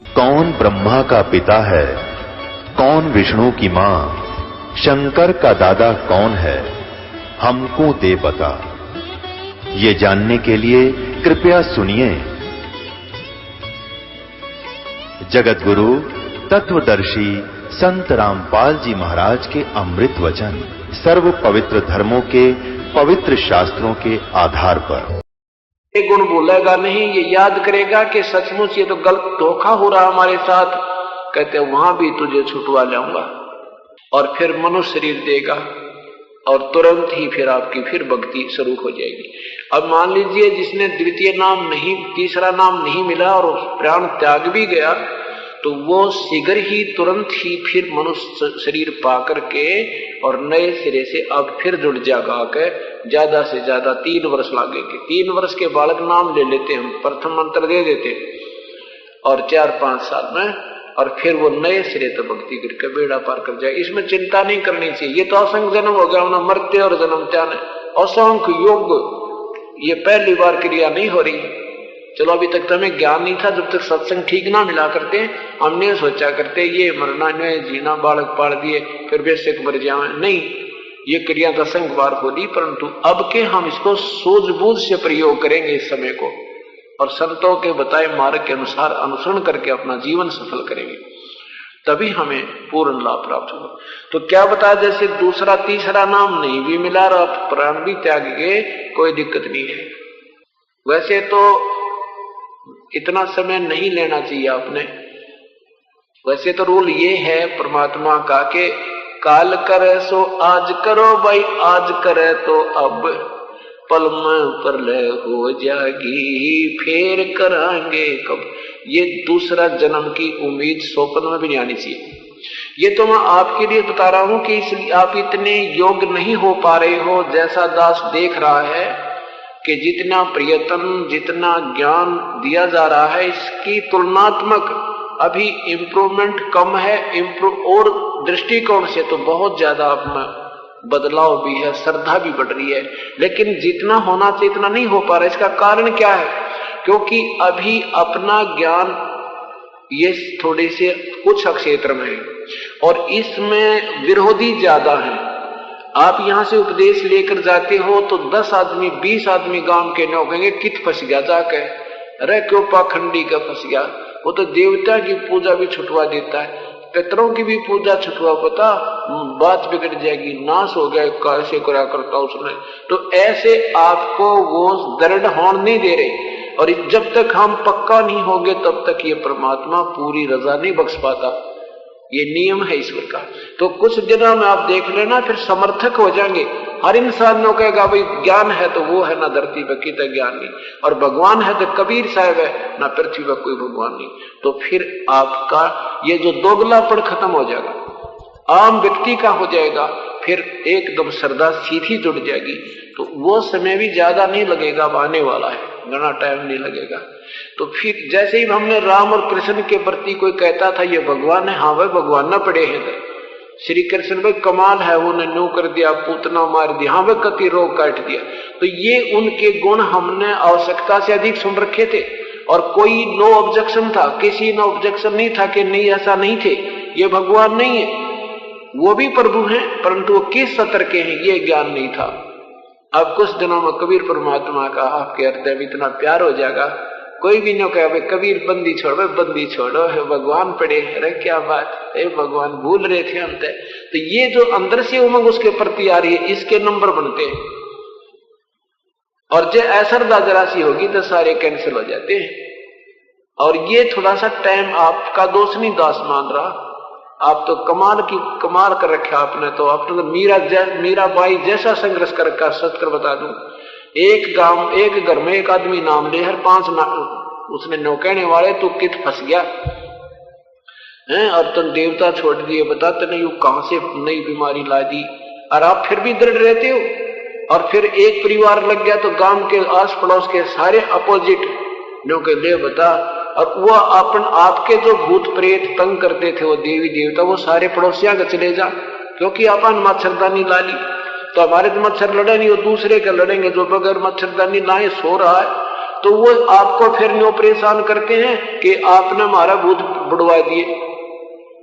कौन ब्रह्मा का पिता है, कौन विष्णु की मां, शंकर का दादा कौन है, हमको दे बता। ये जानने के लिए कृपया सुनिए जगत गुरु तत्वदर्शी संत रामपाल जी महाराज के अमृत वचन सर्व पवित्र धर्मों के पवित्र शास्त्रों के आधार पर। ये गुण भूलेगा नहीं, ये याद करेगा कि सचमुच ये तो गलत धोखा हो रहा हमारे साथ, कहते वहां भी तुझे छुटवा लाऊंगा। और फिर मनुष्य शरीर देगा और तुरंत ही फिर आपकी फिर भक्ति शुरू हो जाएगी। अब मान लीजिए जिसने द्वितीय नाम नहीं, तीसरा नाम नहीं मिला और प्राण त्याग भी गया, तो वो शीघ्र ही तुरंत ही फिर मनुष्य शरीर पा करके और नए सिरे से अब फिर जुड़ जागा के ज्यादा से ज्यादा 3 वर्ष लगेंगे। 3 वर्ष के बालक नाम ले लेते हम, प्रथम मंत्र दे देते और 4-5 साल में और फिर वो नए सिरे तो भक्ति करके बेड़ा पार कर जाए। इसमें चिंता नहीं करनी चाहिए। ये तो असंख्य जन्म हो गया ना, मरते और जन्म त्याने असंख्य योग, ये पहली बार क्रिया नहीं हो रही। चलो अभी तक तो हमें ज्ञान नहीं था, जब तक सत्संग ठीक ना मिला करते हमने सोचा करते ये मरना नहीं, जीना, बालक पाल दिए फिर बेशक मर जाए। नहीं, ये क्रिया तो असंख्य बार हो ली, परंतु अब के हम इसको सूझबूझ से प्रयोग करेंगे इस समय को और संतों के बताए मार्ग के अनुसार अनुसरण करके अपना जीवन सफल करेंगे, तभी हमें पूर्ण लाभ प्राप्त होगा। तो क्या बता, जैसे दूसरा तीसरा नाम नहीं भी मिला और आप प्राण भी त्याग गए, कोई दिक्कत नहीं है। वैसे तो इतना समय नहीं लेना चाहिए आपने। वैसे तो रूल ये है परमात्मा का कि काल करे सो आज करो भाई, आज करे तो अब, पल में प्रलय हो जाएगी फिर कराएंगे कब। ये दूसरा जन्म की उम्मीद स्वप्न में भी नहीं आनी चाहिए। ये तो मैं आपके लिए बता रहा हूं कि इसलिए आप इतने योग्य नहीं हो पा रहे हो। जैसा दास देख रहा है कि जितना प्रयत्न, जितना ज्ञान दिया जा रहा है, इसकी तुलनात्मक अभी इम्प्रूवमेंट कम है। और दृष्टिकोण से तो बहुत ज्यादा अपना बदलाव भी है, श्रद्धा भी बढ़ रही है, लेकिन जितना होना चाहिए इतना नहीं हो पा रहा। इसका कारण क्या है? क्योंकि अभी अपना ज्ञान ये थोड़े से कुछ क्षेत्र में है और इसमें विरोधी ज्यादा है। आप यहां से उपदेश लेकर जाते हो तो 10 आदमी 20 आदमी गांव के न कहेंगे कित फंस गया जाके, अरे क्यों पाखंडी का फंस गया। वो तो देवता की पूजा भी छुटवा देता है, पितरों की भी पूजा छुटवा, पता बात बिगड़ जाएगी, नाश हो गया, कैसे करा करता उसने। तो ऐसे आपको वो दृढ़ होने नहीं दे रहे और जब तक हम पक्का नहीं होंगे तब तक ये परमात्मा पूरी रजा नहीं बख्श पाता। ये नियम है ईश्वर का। तो कुछ दिनों में आप देख लेना, फिर समर्थक हो जाएंगे। हर इंसान ने कहेगा भाई ज्ञान है तो वो है, ना धरती पर कितना ज्ञान नहीं, और भगवान है तो कबीर साहब है, ना पृथ्वी पर कोई भगवान नहीं। तो फिर आपका ये जो दोगलापन खत्म हो जाएगा, आम व्यक्ति का हो जाएगा, फिर एकदम श्रद्धा सीधी जुड़ जाएगी। तो वो समय भी ज्यादा नहीं लगेगा, अब आने वाला है, घना टाइम नहीं लगेगा। तो फिर जैसे ही हमने राम और कृष्ण के प्रति कोई कहता था ये भगवान है, हाँ भाई भगवान न पड़े हैं, श्री कृष्ण भाई कमाल है, वो न्यू कर दिया, पूतना मार दिया, हाँ भाई कति रोग काट दिया। तो ये उनके गुण हमने आवश्यकता से अधिक सुन रखे थे और कोई नो ऑब्जेक्शन था, किसी नो ऑब्जेक्शन नहीं था कि नहीं ऐसा नहीं थे, ये भगवान नहीं है, वो भी प्रभु हैं, परंतु वो किस स्तर के हैं ये ज्ञान नहीं था। अब कुछ दिनों में कबीर परमात्मा का आपके हृदय में इतना प्यार हो जाएगा, कोई भी न कहे कबीर बंदी छोड़ो, बंदी छोड़ो, है भगवान पड़े, अरे क्या बात है, भगवान भूल रहे थे हम। तो ये जो अंदर से उमंग उसके प्रति आ रही है, इसके नंबर बनते हैं। और जो असरदा जरासी होगी तो सारे कैंसिल हो जाते हैं। और ये थोड़ा सा टाइम आपका दोष नहीं दास मान रहा, आप तो कमाल कर रखा आपने। तो आपने तो मीराबाई जैसा संघर्ष कर रखा। सच कर बता दूं, एक घर में एक आदमी नाम ले, हर 5 उसने नो कहने वाले तो कित फंस गया है, और तुम देवता छोड़ दिए, बताते नहीं वो कहां से नई बीमारी ला दी, और आप फिर भी दृढ़ रहते हो। और फिर एक परिवार लग गया तो गांव के आस पड़ोस के सारे अपोजिट नो के ले बता, और वो आपके जो भूत प्रेत तंग करते थे, वो देवी देवता, वो सारे पड़ोसिया के चले जा, क्योंकि अपन मच्छरदानी ला ली। तो हमारे तो मच्छर लड़े नहीं, वो दूसरे के लड़ेंगे जो बगैर मच्छरदानी लाए सो रहा है। तो वो आपको फिर न्यों परेशान करते हैं कि आपने हमारा भूत बुड़वा दिए।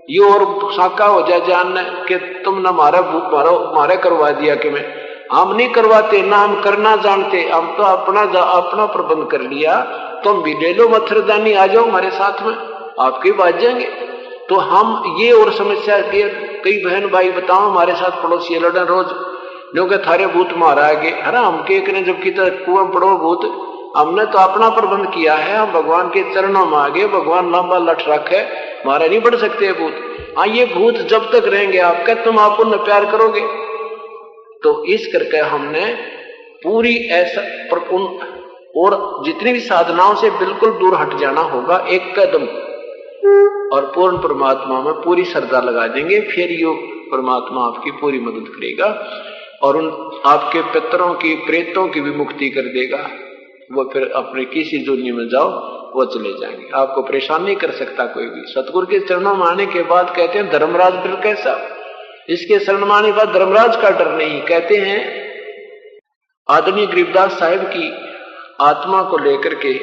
ये और साका हो जाए जानने कि तुमने हमारा भूत मारे करवा दिया। कि मैं हम नहीं करवाते ना, हम करना जानते, हम तो अपना प्रबंध कर लिया। तुम भी ले लो मच्छरदानी, आ जाओ हमारे साथ में, आपके बाज जाएंगे। तो हम ये और समस्या के कई बहन भाई बताओ हमारे साथ पड़ोसी लड़े रोज, जो कि थारे भूत मारा आगे हराम के एक ने जबकि कुआं पड़ो भूत, हमने तो अपना प्रबंध किया है, हम भगवान के चरणों में आगे, भगवान लंबा लठ रखे, हमारा नहीं बढ़ सकते भूत। हाँ, ये भूत जब तक रहेंगे आपका, तुम आप उनमें प्यार करोगे। तो इस करके हमने पूरी ऐसा और जितनी भी साधनाओं से बिल्कुल दूर हट जाना होगा एक कदम, और पूर्ण परमात्मा में पूरी श्रद्धा लगा देंगे। फिर ये परमात्मा आपकी पूरी मदद करेगा और उन आपके पितरों की प्रेतों की भी मुक्ति कर देगा। वो फिर अपने किसी दुनिया में जाओ, वो चले जाएंगे, आपको परेशान नहीं कर सकता कोई भी। सतगुरु के चरणों में आने के बाद कहते हैं धर्मराज डर कैसा, इसके शरण में आने के बाद धर्मराज का डर नहीं। कहते हैं आदरणीय गरीबदास साहिब की आत्मा को लेकर के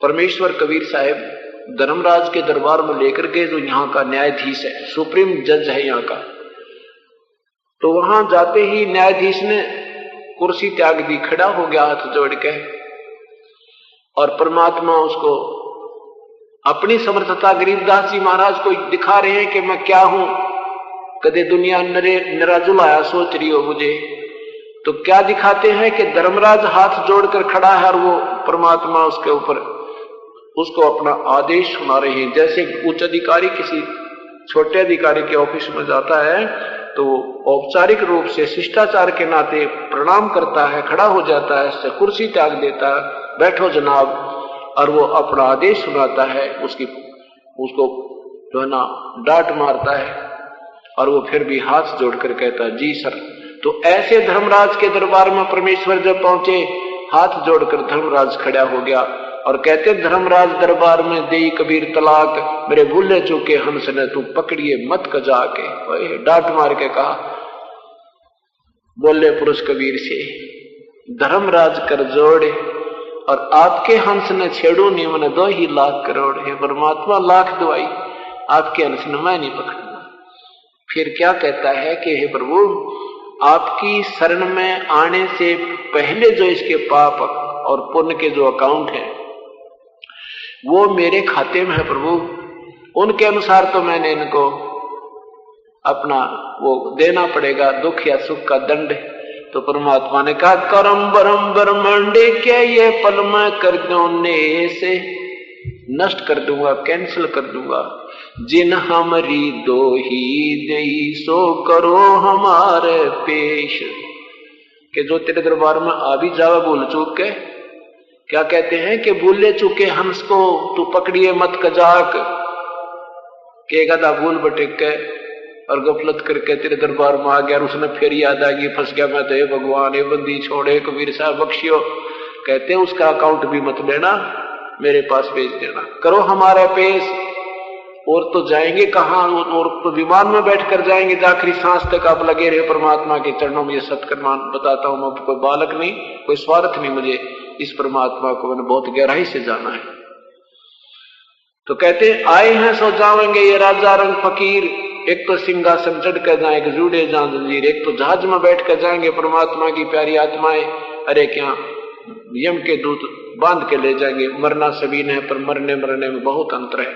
परमेश्वर कबीर साहिब धर्मराज के दरबार में लेकर के, जो यहाँ का न्यायाधीश है, सुप्रीम जज है यहाँ का, तो वहां जाते ही न्यायाधीश ने कुर्सी त्याग दी, खड़ा हो गया हाथ जोड़ के, और परमात्मा उसको अपनी समर्थता गरीबदास जी महाराज को दिखा रहे हैं कि मैं क्या हूं, कदे दुनिया निराजुलाया सोच रही हो मुझे। तो क्या दिखाते हैं कि धर्मराज हाथ जोड़कर खड़ा है और वो परमात्मा उसके ऊपर उसको अपना आदेश सुना रहे हैं। जैसे उच्च अधिकारी किसी छोटे अधिकारी के ऑफिस में जाता है तो औपचारिक रूप से शिष्टाचार के नाते प्रणाम करता है, खड़ा हो जाता है, कुर्सी त्याग देता है, बैठो जनाब, और वो अपना आदेश सुनाता है, उसको जो है ना डांट मारता है, और वो फिर भी हाथ जोड़कर कहता है जी सर। तो ऐसे धर्मराज के दरबार में परमेश्वर जब पहुंचे, हाथ जोड़कर धर्मराज खड़ा हो गया और कहते धर्मराज दरबार में देई कबीर तलाक, मेरे भूले चूके हंस ने तू पकड़िए मत कजा के। डांट मार के कहा, बोले पुरुष कबीर से धर्मराज कर जोड़े और आपके हंस ने छेड़ो नहीं, मैंने 2 लाख करोड़ है परमात्मा, लाख दवाई आपके हंस ने मैं नहीं पकड़ूंगा। फिर क्या कहता है कि हे प्रभु, आपकी शरण में आने से पहले जो इसके पाप और पुण्य के जो अकाउंट है वो मेरे खाते में है प्रभु, उनके अनुसार तो मैंने इनको अपना वो देना पड़ेगा, दुख या सुख का दंड। तो परमात्मा ने कहा करम बरम ब्रह्मांडे क्या ये पल में कर दोने से नष्ट कर दूंगा, कैंसिल कर दूंगा। जिन हमरी दो ही दई सो करो हमारे पेश, के जो तेरे दरबार में आ भी जावे भूल चूक के, क्या कहते हैं कि भूले चूके हंस को तू पकड़िए मत कजाक, के गधा भूल भटक के और गफलत करके तेरे दरबार में आ गया और उसने फिर याद आ गई फंस गया मैं तो, हे भगवान हे बंदी छोड़े कबीर साहब बख्शियो। कहते हैं उसका अकाउंट भी मत लेना, मेरे पास भेज देना, करो हमारा पेश। और तो जाएंगे कहाँ, और तो विमान में बैठ कर जाएंगे, आखिरी सांस तक आप लगे रहे परमात्मा के चरणों में। ये सत्कर्मान बताता हूं, मैं कोई बालक नहीं, कोई स्वार्थ नहीं, मुझे इस परमात्मा को मैंने बहुत गहराई से जाना है। तो कहते आए हैं सो जाएंगे ये राजा रंग फकीर, एक तो सिंहासन चढ़ कर जाएंगे जूड़े जान जंजीर, एक तो जहाज में बैठ कर जाएंगे परमात्मा की प्यारी आत्माएं। अरे क्या यम के दूत बांध के ले जाएंगे, मरना सभी ने, पर मरने में बहुत अंतर है।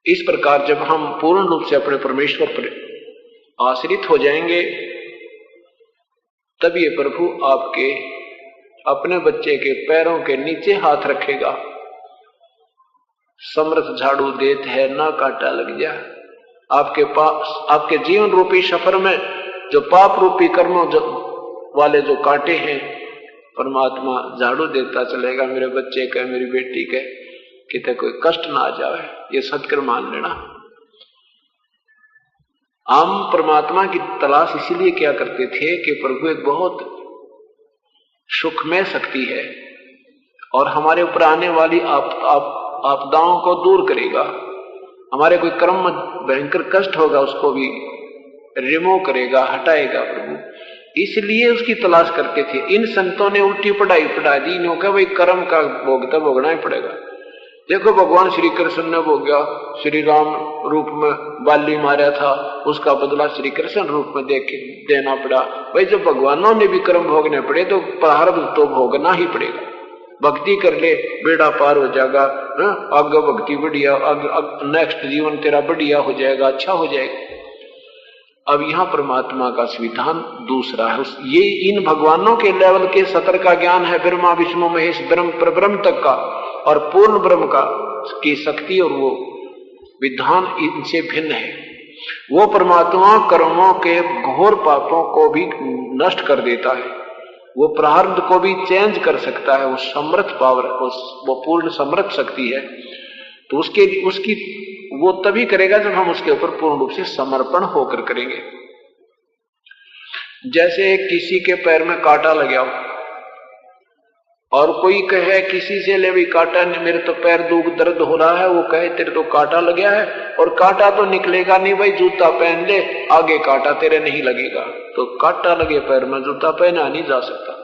इस प्रकार जब हम पूर्ण रूप से अपने परमेश्वर पर आश्रित हो जाएंगे, तब ये प्रभु आपके अपने बच्चे के पैरों के नीचे हाथ रखेगा। समर्थ झाड़ू देत है ना कांटा लग जा। आपके पास आपके जीवन रूपी सफर में जो पाप रूपी कर्मों वाले जो कांटे हैं, परमात्मा झाड़ू देता चलेगा मेरे बच्चे के, मेरी बेटी के, कितने कोई कष्ट ना आ जाए, ये सत्कर मान लेना। हम परमात्मा की तलाश इसीलिए क्या करते थे कि प्रभु एक बहुत सुखमय शक्ति है और हमारे ऊपर आने वाली आपदाओं को दूर करेगा। हमारे कोई कर्म में भयंकर कष्ट होगा उसको भी रिमूव करेगा, हटाएगा प्रभु। इसलिए उसकी तलाश करते थे। इन संतों ने उल्टी पढ़ाई पढ़ा दी, इन्हों का भाई कर्म का भोगता भोगना ही पड़ेगा। देखो भगवान श्री कृष्ण ने भोगा, श्री राम रूप में बाली मारा था, उसका बदला श्री कृष्ण रूप में देना पड़ा। भाई जब भगवानों ने भी कर्म भोगने पड़े तो प्रारब्ध तो भोगना ही पड़ेगा। भक्ति कर ले बेड़ा पार हो जाएगा, आगे भक्ति बढ़िया, नेक्स्ट जीवन तेरा बढ़िया हो जाएगा, अच्छा हो जाएगा। अब यहाँ परमात्मा का विधान दूसरा है। ये इन भगवानों के लेवल के सतर का ज्ञान है, ब्रह्मा विष्णु महेश ब्रह्म परब्रह्म तक का, और पूर्ण ब्रह्म का की शक्ति और वो विधान इनसे भिन्न है। वो परमात्मा कर्मों के घोर पापों को भी नष्ट कर देता है, वो प्रारब्ध को भी चेंज कर सकता है। वो समर्थ पावर, वो पूर्ण समर्थ शक्ति है। तो उसकी वो तभी करेगा जब हम उसके ऊपर पूर्ण रूप से समर्पण होकर करेंगे। जैसे किसी के पैर में कांटा लग गया हो और कोई कहे किसी से, ले भी कांटा मेरे तो पैर दुख दर्द हो रहा है, वो कहे तेरे तो कांटा लग गया है, और कांटा तो निकलेगा नहीं, भाई जूता पहन ले, आगे कांटा तेरे नहीं लगेगा। तो कांटा लगे पैर में जूता पहना नहीं जा सकता,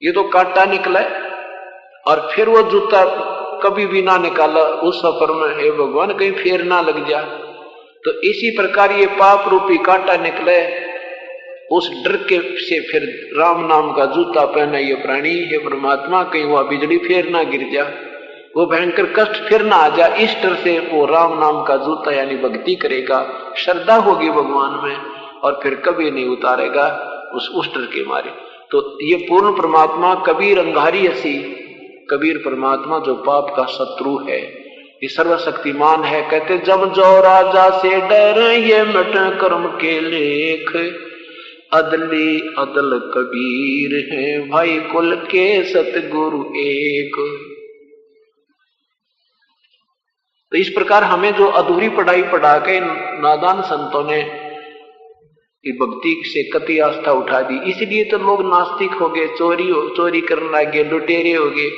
ये तो कांटा निकला है। और फिर वो जूता कभी भी ना निकाला उस सफर में, हे भगवान कहीं फेर ना लग जा। तो इसी प्रकार ये पाप रूपी कांटा निकले, उस डर के से फिर राम नाम का जूता पहना ये प्राणी, हे परमात्मा कहीं वह बिजली फेर ना गिर जा, वो भयंकर कष्ट फिर ना आ जा। इस डर से वो राम नाम का जूता यानी भक्ति करेगा, श्रद्धा होगी भगवान में, और फिर कभी नहीं उतारेगा उस डर के मारे। तो ये पूर्ण परमात्मा कबीर अंगारी हसी, कबीर परमात्मा जो पाप का शत्रु है, ये सर्वशक्तिमान है। कहते जब जो राजा से डर ये मिट कर्म के लेख, अदली अदल कबीर है भाई कुल के सतगुरु एक। तो इस प्रकार हमें जो अधूरी पढ़ाई पढ़ा के नादान संतों ने भक्ति से कति आस्था उठा दी, इसलिए तो लोग नास्तिक हो गए, चोरी करने लगे, लुटेरे हो गए,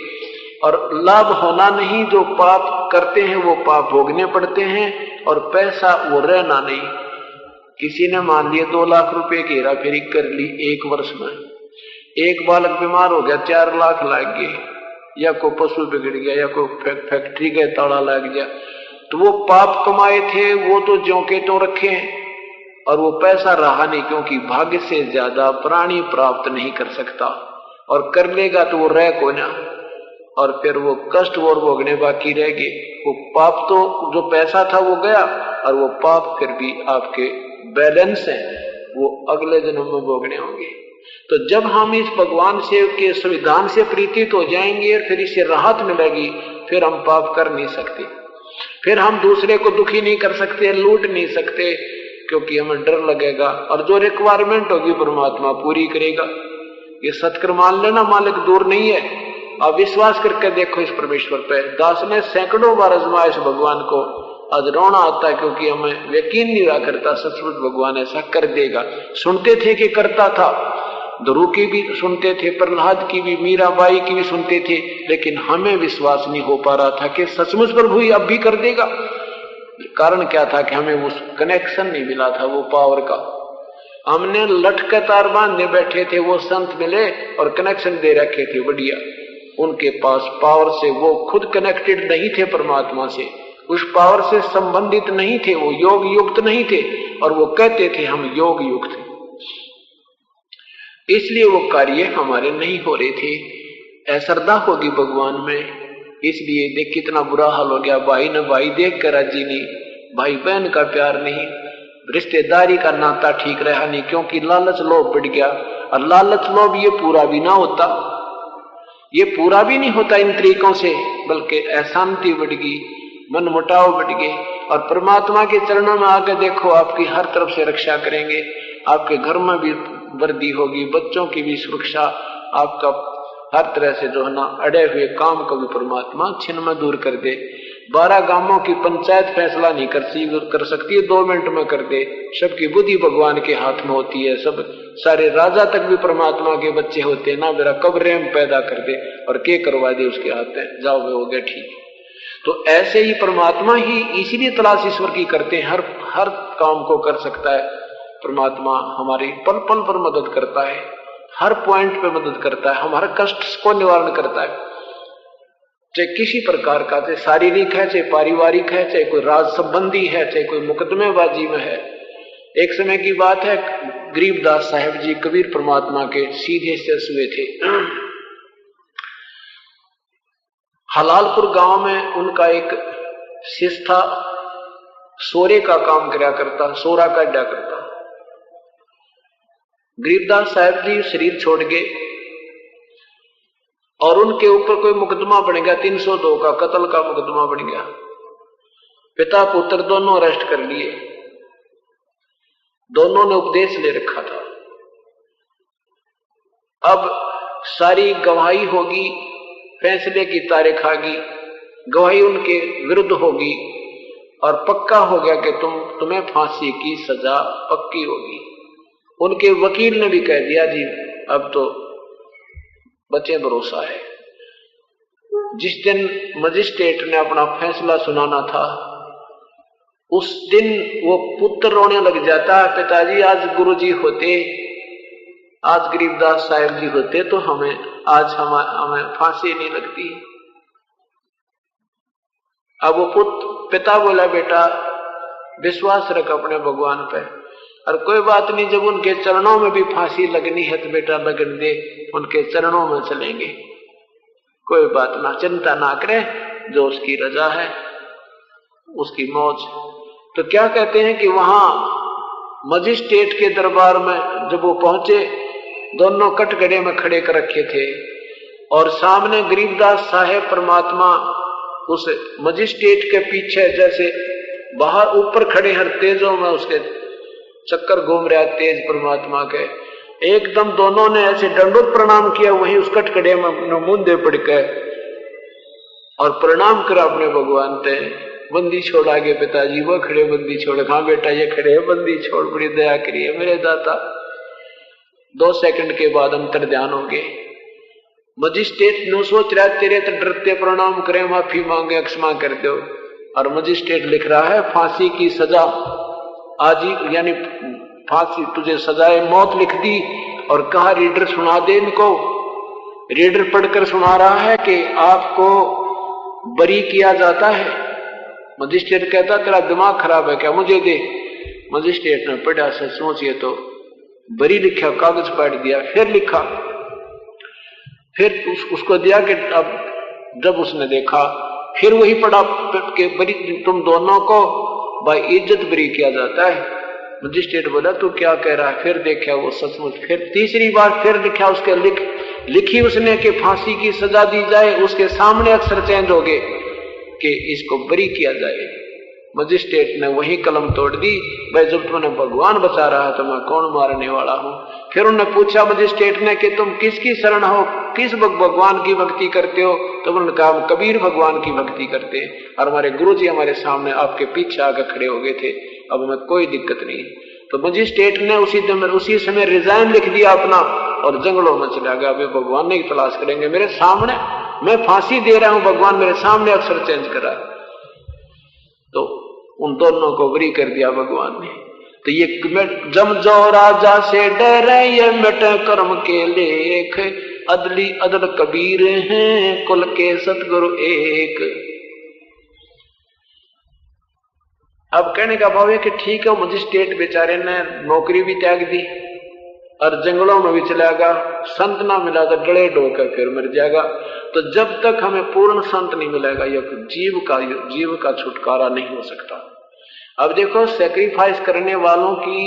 और लाभ होना नहीं। जो पाप करते हैं वो पाप भोगने पड़ते हैं, और पैसा वो रहना नहीं। किसी ने मान लिया 2 लाख रुपए की हेरा फेरी कर ली 1 वर्ष में, एक बालक बीमार हो गया 4 लाख लग गए, या कोई पशु बिगड़ गया, या कोई फैक्ट्री का ताला लग गया, तो वो पाप कमाए थे वो तो ज्यों के त्यों रखे, और वो पैसा रहा नहीं, क्योंकि भाग्य से ज्यादा प्राणी प्राप्त नहीं कर सकता, और कर लेगा तो वो रह को ना, और फिर वो कष्ट और भोगने बाकी रह गए। वो पाप तो जो पैसा था वो गया, और वो पाप फिर भी आपके बैलेंस है, वो अगले जन्म में भोगने होंगे। तो जब हम इस भगवान से के संविधान से प्रीतित हो जाएंगे और फिर इससे राहत मिलेगी, फिर हम पाप कर नहीं सकते, फिर हम दूसरे को दुखी नहीं कर सकते, लूट नहीं सकते, क्योंकि हमें डर लगेगा, और जो रिक्वायरमेंट होगी परमात्मा पूरी करेगा। ये सत्कर मान लेना मालिक दूर नहीं है, आप विश्वास करके देखो इस परमेश्वर पे। दास ने सैकड़ों बार आजमाया इस भगवान को, आज रोना आता है क्योंकि हमें यकीन नहीं रहा करता सचमुच भगवान ऐसा कर देगा। सुनते थे कि करता था, ध्रुव की भी सुनते थे, प्रहलाद की भी, मीराबाई की भी सुनते थे, लेकिन हमें विश्वास नहीं हो पा रहा था कि सचमुच प्रभु अब भी कर देगा। कारण क्या था कि हमें उस कनेक्शन नहीं मिला था वो पावर का। हमने लटके तार बांधने बैठे थे, वो संत मिले और कनेक्शन दे रखे थे बढ़िया, उनके पास पावर से वो खुद कनेक्टेड नहीं थे परमात्मा से, उस पावर से संबंधित नहीं थे, वो योग युक्त नहीं थे, और वो कहते थे हम योग युक्त हैं, इसलिए वो कार्य हमारे नहीं हो रहे थे। अश्रद्धा होगी भगवान में, इसलिए देख कितना बुरा हाल हो गया। भाई ने भाई देख कर राजी नहीं, भाई बहन का प्यार नहीं, रिश्तेदारी का नाता ठीक रहा नहीं, क्योंकि लालच लोभ बढ़ गया। और लालच लोभ ये पूरा भी ना होता, ये पूरा भी नहीं होता इन तरीकों से, बल्कि अशांति बढ़ गई, मन मुटाव बढ़ गए। और परमात्मा के चरणों में आके देखो, आपकी हर तरफ से रक्षा करेंगे, आपके घर में भी वृद्धि होगी, बच्चों की भी सुरक्षा, आपका हर तरह से जो है ना अड़े हुए काम को भी परमात्मा छिन में दूर कर दे। 12 गांवों की पंचायत फैसला नहीं कर सकती है, 2 मिनट में कर दे। सबकी बुद्धि भगवान के हाथ में होती है, सब सारे राजा तक भी परमात्मा के बच्चे होते हैं ना, मेरा कब रेम पैदा कर दे और के करवा दे उसके हाथ में, जाओ वे हो गया ठीक। तो ऐसे ही परमात्मा ही इसीलिए तलाश ईश्वर की करते हैं, हर काम को कर सकता है। परमात्मा हमारी पल पल पर मदद करता है, हर पॉइंट पे मदद करता है, हमारे कष्ट को निवारण करता है, चाहे किसी प्रकार का, चाहे शारीरिक है, चाहे पारिवारिक है, चाहे कोई राज संबंधी है, चाहे कोई मुकदमेबाजी में है। एक समय की बात है, गरीबदास साहब जी कबीर परमात्मा के सीधे शिष्य हुए थे। हलालपुर गांव में उनका एक शिष्य था, सोरे का काम किया करता, सोरा काटा करता। गरीबदास साहब जी शरीर छोड़ गए और उनके ऊपर कोई मुकदमा बन गया, 302 का कत्ल का मुकदमा बन गया। पिता पुत्र दोनों अरेस्ट कर लिए, दोनों ने उपदेश ले रखा था। अब सारी गवाही होगी, फैसले की तारीख आ गई, गवाही उनके विरुद्ध होगी और पक्का हो गया कि तुम्हें फांसी की सजा पक्की होगी। उनके वकील ने भी कह दिया जी अब तो बचे भरोसा है। जिस दिन मजिस्ट्रेट ने अपना फैसला सुनाना था, उस दिन वो पुत्र रोने लग जाता, पिताजी आज गुरुजी होते, आज गरीबदास साहब जी होते तो हमें फांसी नहीं लगती। अब वो पिता बोला बेटा विश्वास रख अपने भगवान पे, और कोई बात नहीं, जब उनके चरणों में भी फांसी लगनी है तो बेटा लगन दे, उनके चरणों में चलेंगे, कोई बात ना, चिंता ना करे, जो उसकी रजा है उसकी मौज। तो क्या कहते हैं कि वहां मजिस्ट्रेट के दरबार में जब वो पहुंचे, दोनों कटघरे में खड़े कर रखे थे और सामने गरीबदास साहेब परमात्मा उस मजिस्ट्रेट के पीछे जैसे बाहर ऊपर खड़े हर तेजों में उसके चक्कर घूम रहा तेज परमात्मा के। एकदम दोनों ने ऐसे दंडोत प्रणाम किया, वहीं उस कटघरे में मुंदे पड़ के और प्रणाम करा अपने भगवान पे। बंदी छोड़ आगे पिताजी, वो खड़े बंदी छोड़, हाँ बेटा ये खड़े बंदी छोड़, बड़ी दया करिए मेरे दाता। 2 सेकंड के बाद अंतर ध्यान हो गए। मजिस्ट्रेट नो सोच रहा तेरे तो डरते प्रणाम करे, माफी मांगे, क्षमा कर दो, और मजिस्ट्रेट लिख रहा है फांसी की सजा आज ही, यानी फांसी तुझे सजाए मौत लिख दी और कहा रीडर सुना दे इनको। रीडर पढ़कर सुना रहा है कि आपको बरी किया जाता है। मजिस्ट्रेट कहता तेरा दिमाग खराब है क्या, मुझे दे। मजिस्ट्रेट ने पढ़ा, सचमुच ये तो बरी लिखा, कागज पाट दिया, फिर लिखा, फिर उसको दिया कि अब जब उसने देखा फिर वही पढ़ा कि बरी तुम दोनों को भाई इज्जत बरी किया जाता है। मजिस्ट्रेट बोला तू क्या कह रहा है, फिर देखा वो सचमुच, फिर तीसरी बार फिर लिखा, उसके लिखी उसने कि फांसी की सजा दी जाए, उसके सामने अक्षर चेंज हो गए कि इसको बरी किया जाए। मजिस्ट्रेट ने वही कलम तोड़ दी, भाई जब तुमने भगवान बचा रहा है तो मैं कौन मारने वाला हूं। फिर उन्होंने पूछा मजिस्ट्रेट ने कि तुम किसकी शरण हो, किस भगवान की भक्ति करते हो। तो उन्होंने कहा हम कबीर भगवान की भक्ति करते हैं और हमारे गुरुजी हमारे सामने आपके पीछे आकर खड़े हो गए थे, अब हमें कोई दिक्कत नहीं। तो मजिस्ट्रेट ने उसी समय रिजाइन लिख दिया अपना और जंगलों में चला गया। वे भगवान ने तलाश करेंगे, मेरे सामने मैं फांसी दे रहा हूं, भगवान मेरे सामने अक्षर चेंज करा। तो उन दोनों को बरी कर दिया भगवान ने। तो ये जम जो राजा से डरे ये मिटे कर्म के लेख, अदली अदल कबीर हैं कुल के सतगुरु एक। अब कहने का भाव है कि ठीक है, मजिस्ट्रेट बेचारे ने नौकरी भी त्याग दी और जंगलों में भी चला गया, संत ना मिला तो डड़े ढोकर फिर मर जाएगा। तो जब तक हमें पूर्ण संत नहीं मिलेगा यह जीव का छुटकारा नहीं हो सकता। अब देखो, सैक्रिफाइस करने वालों की,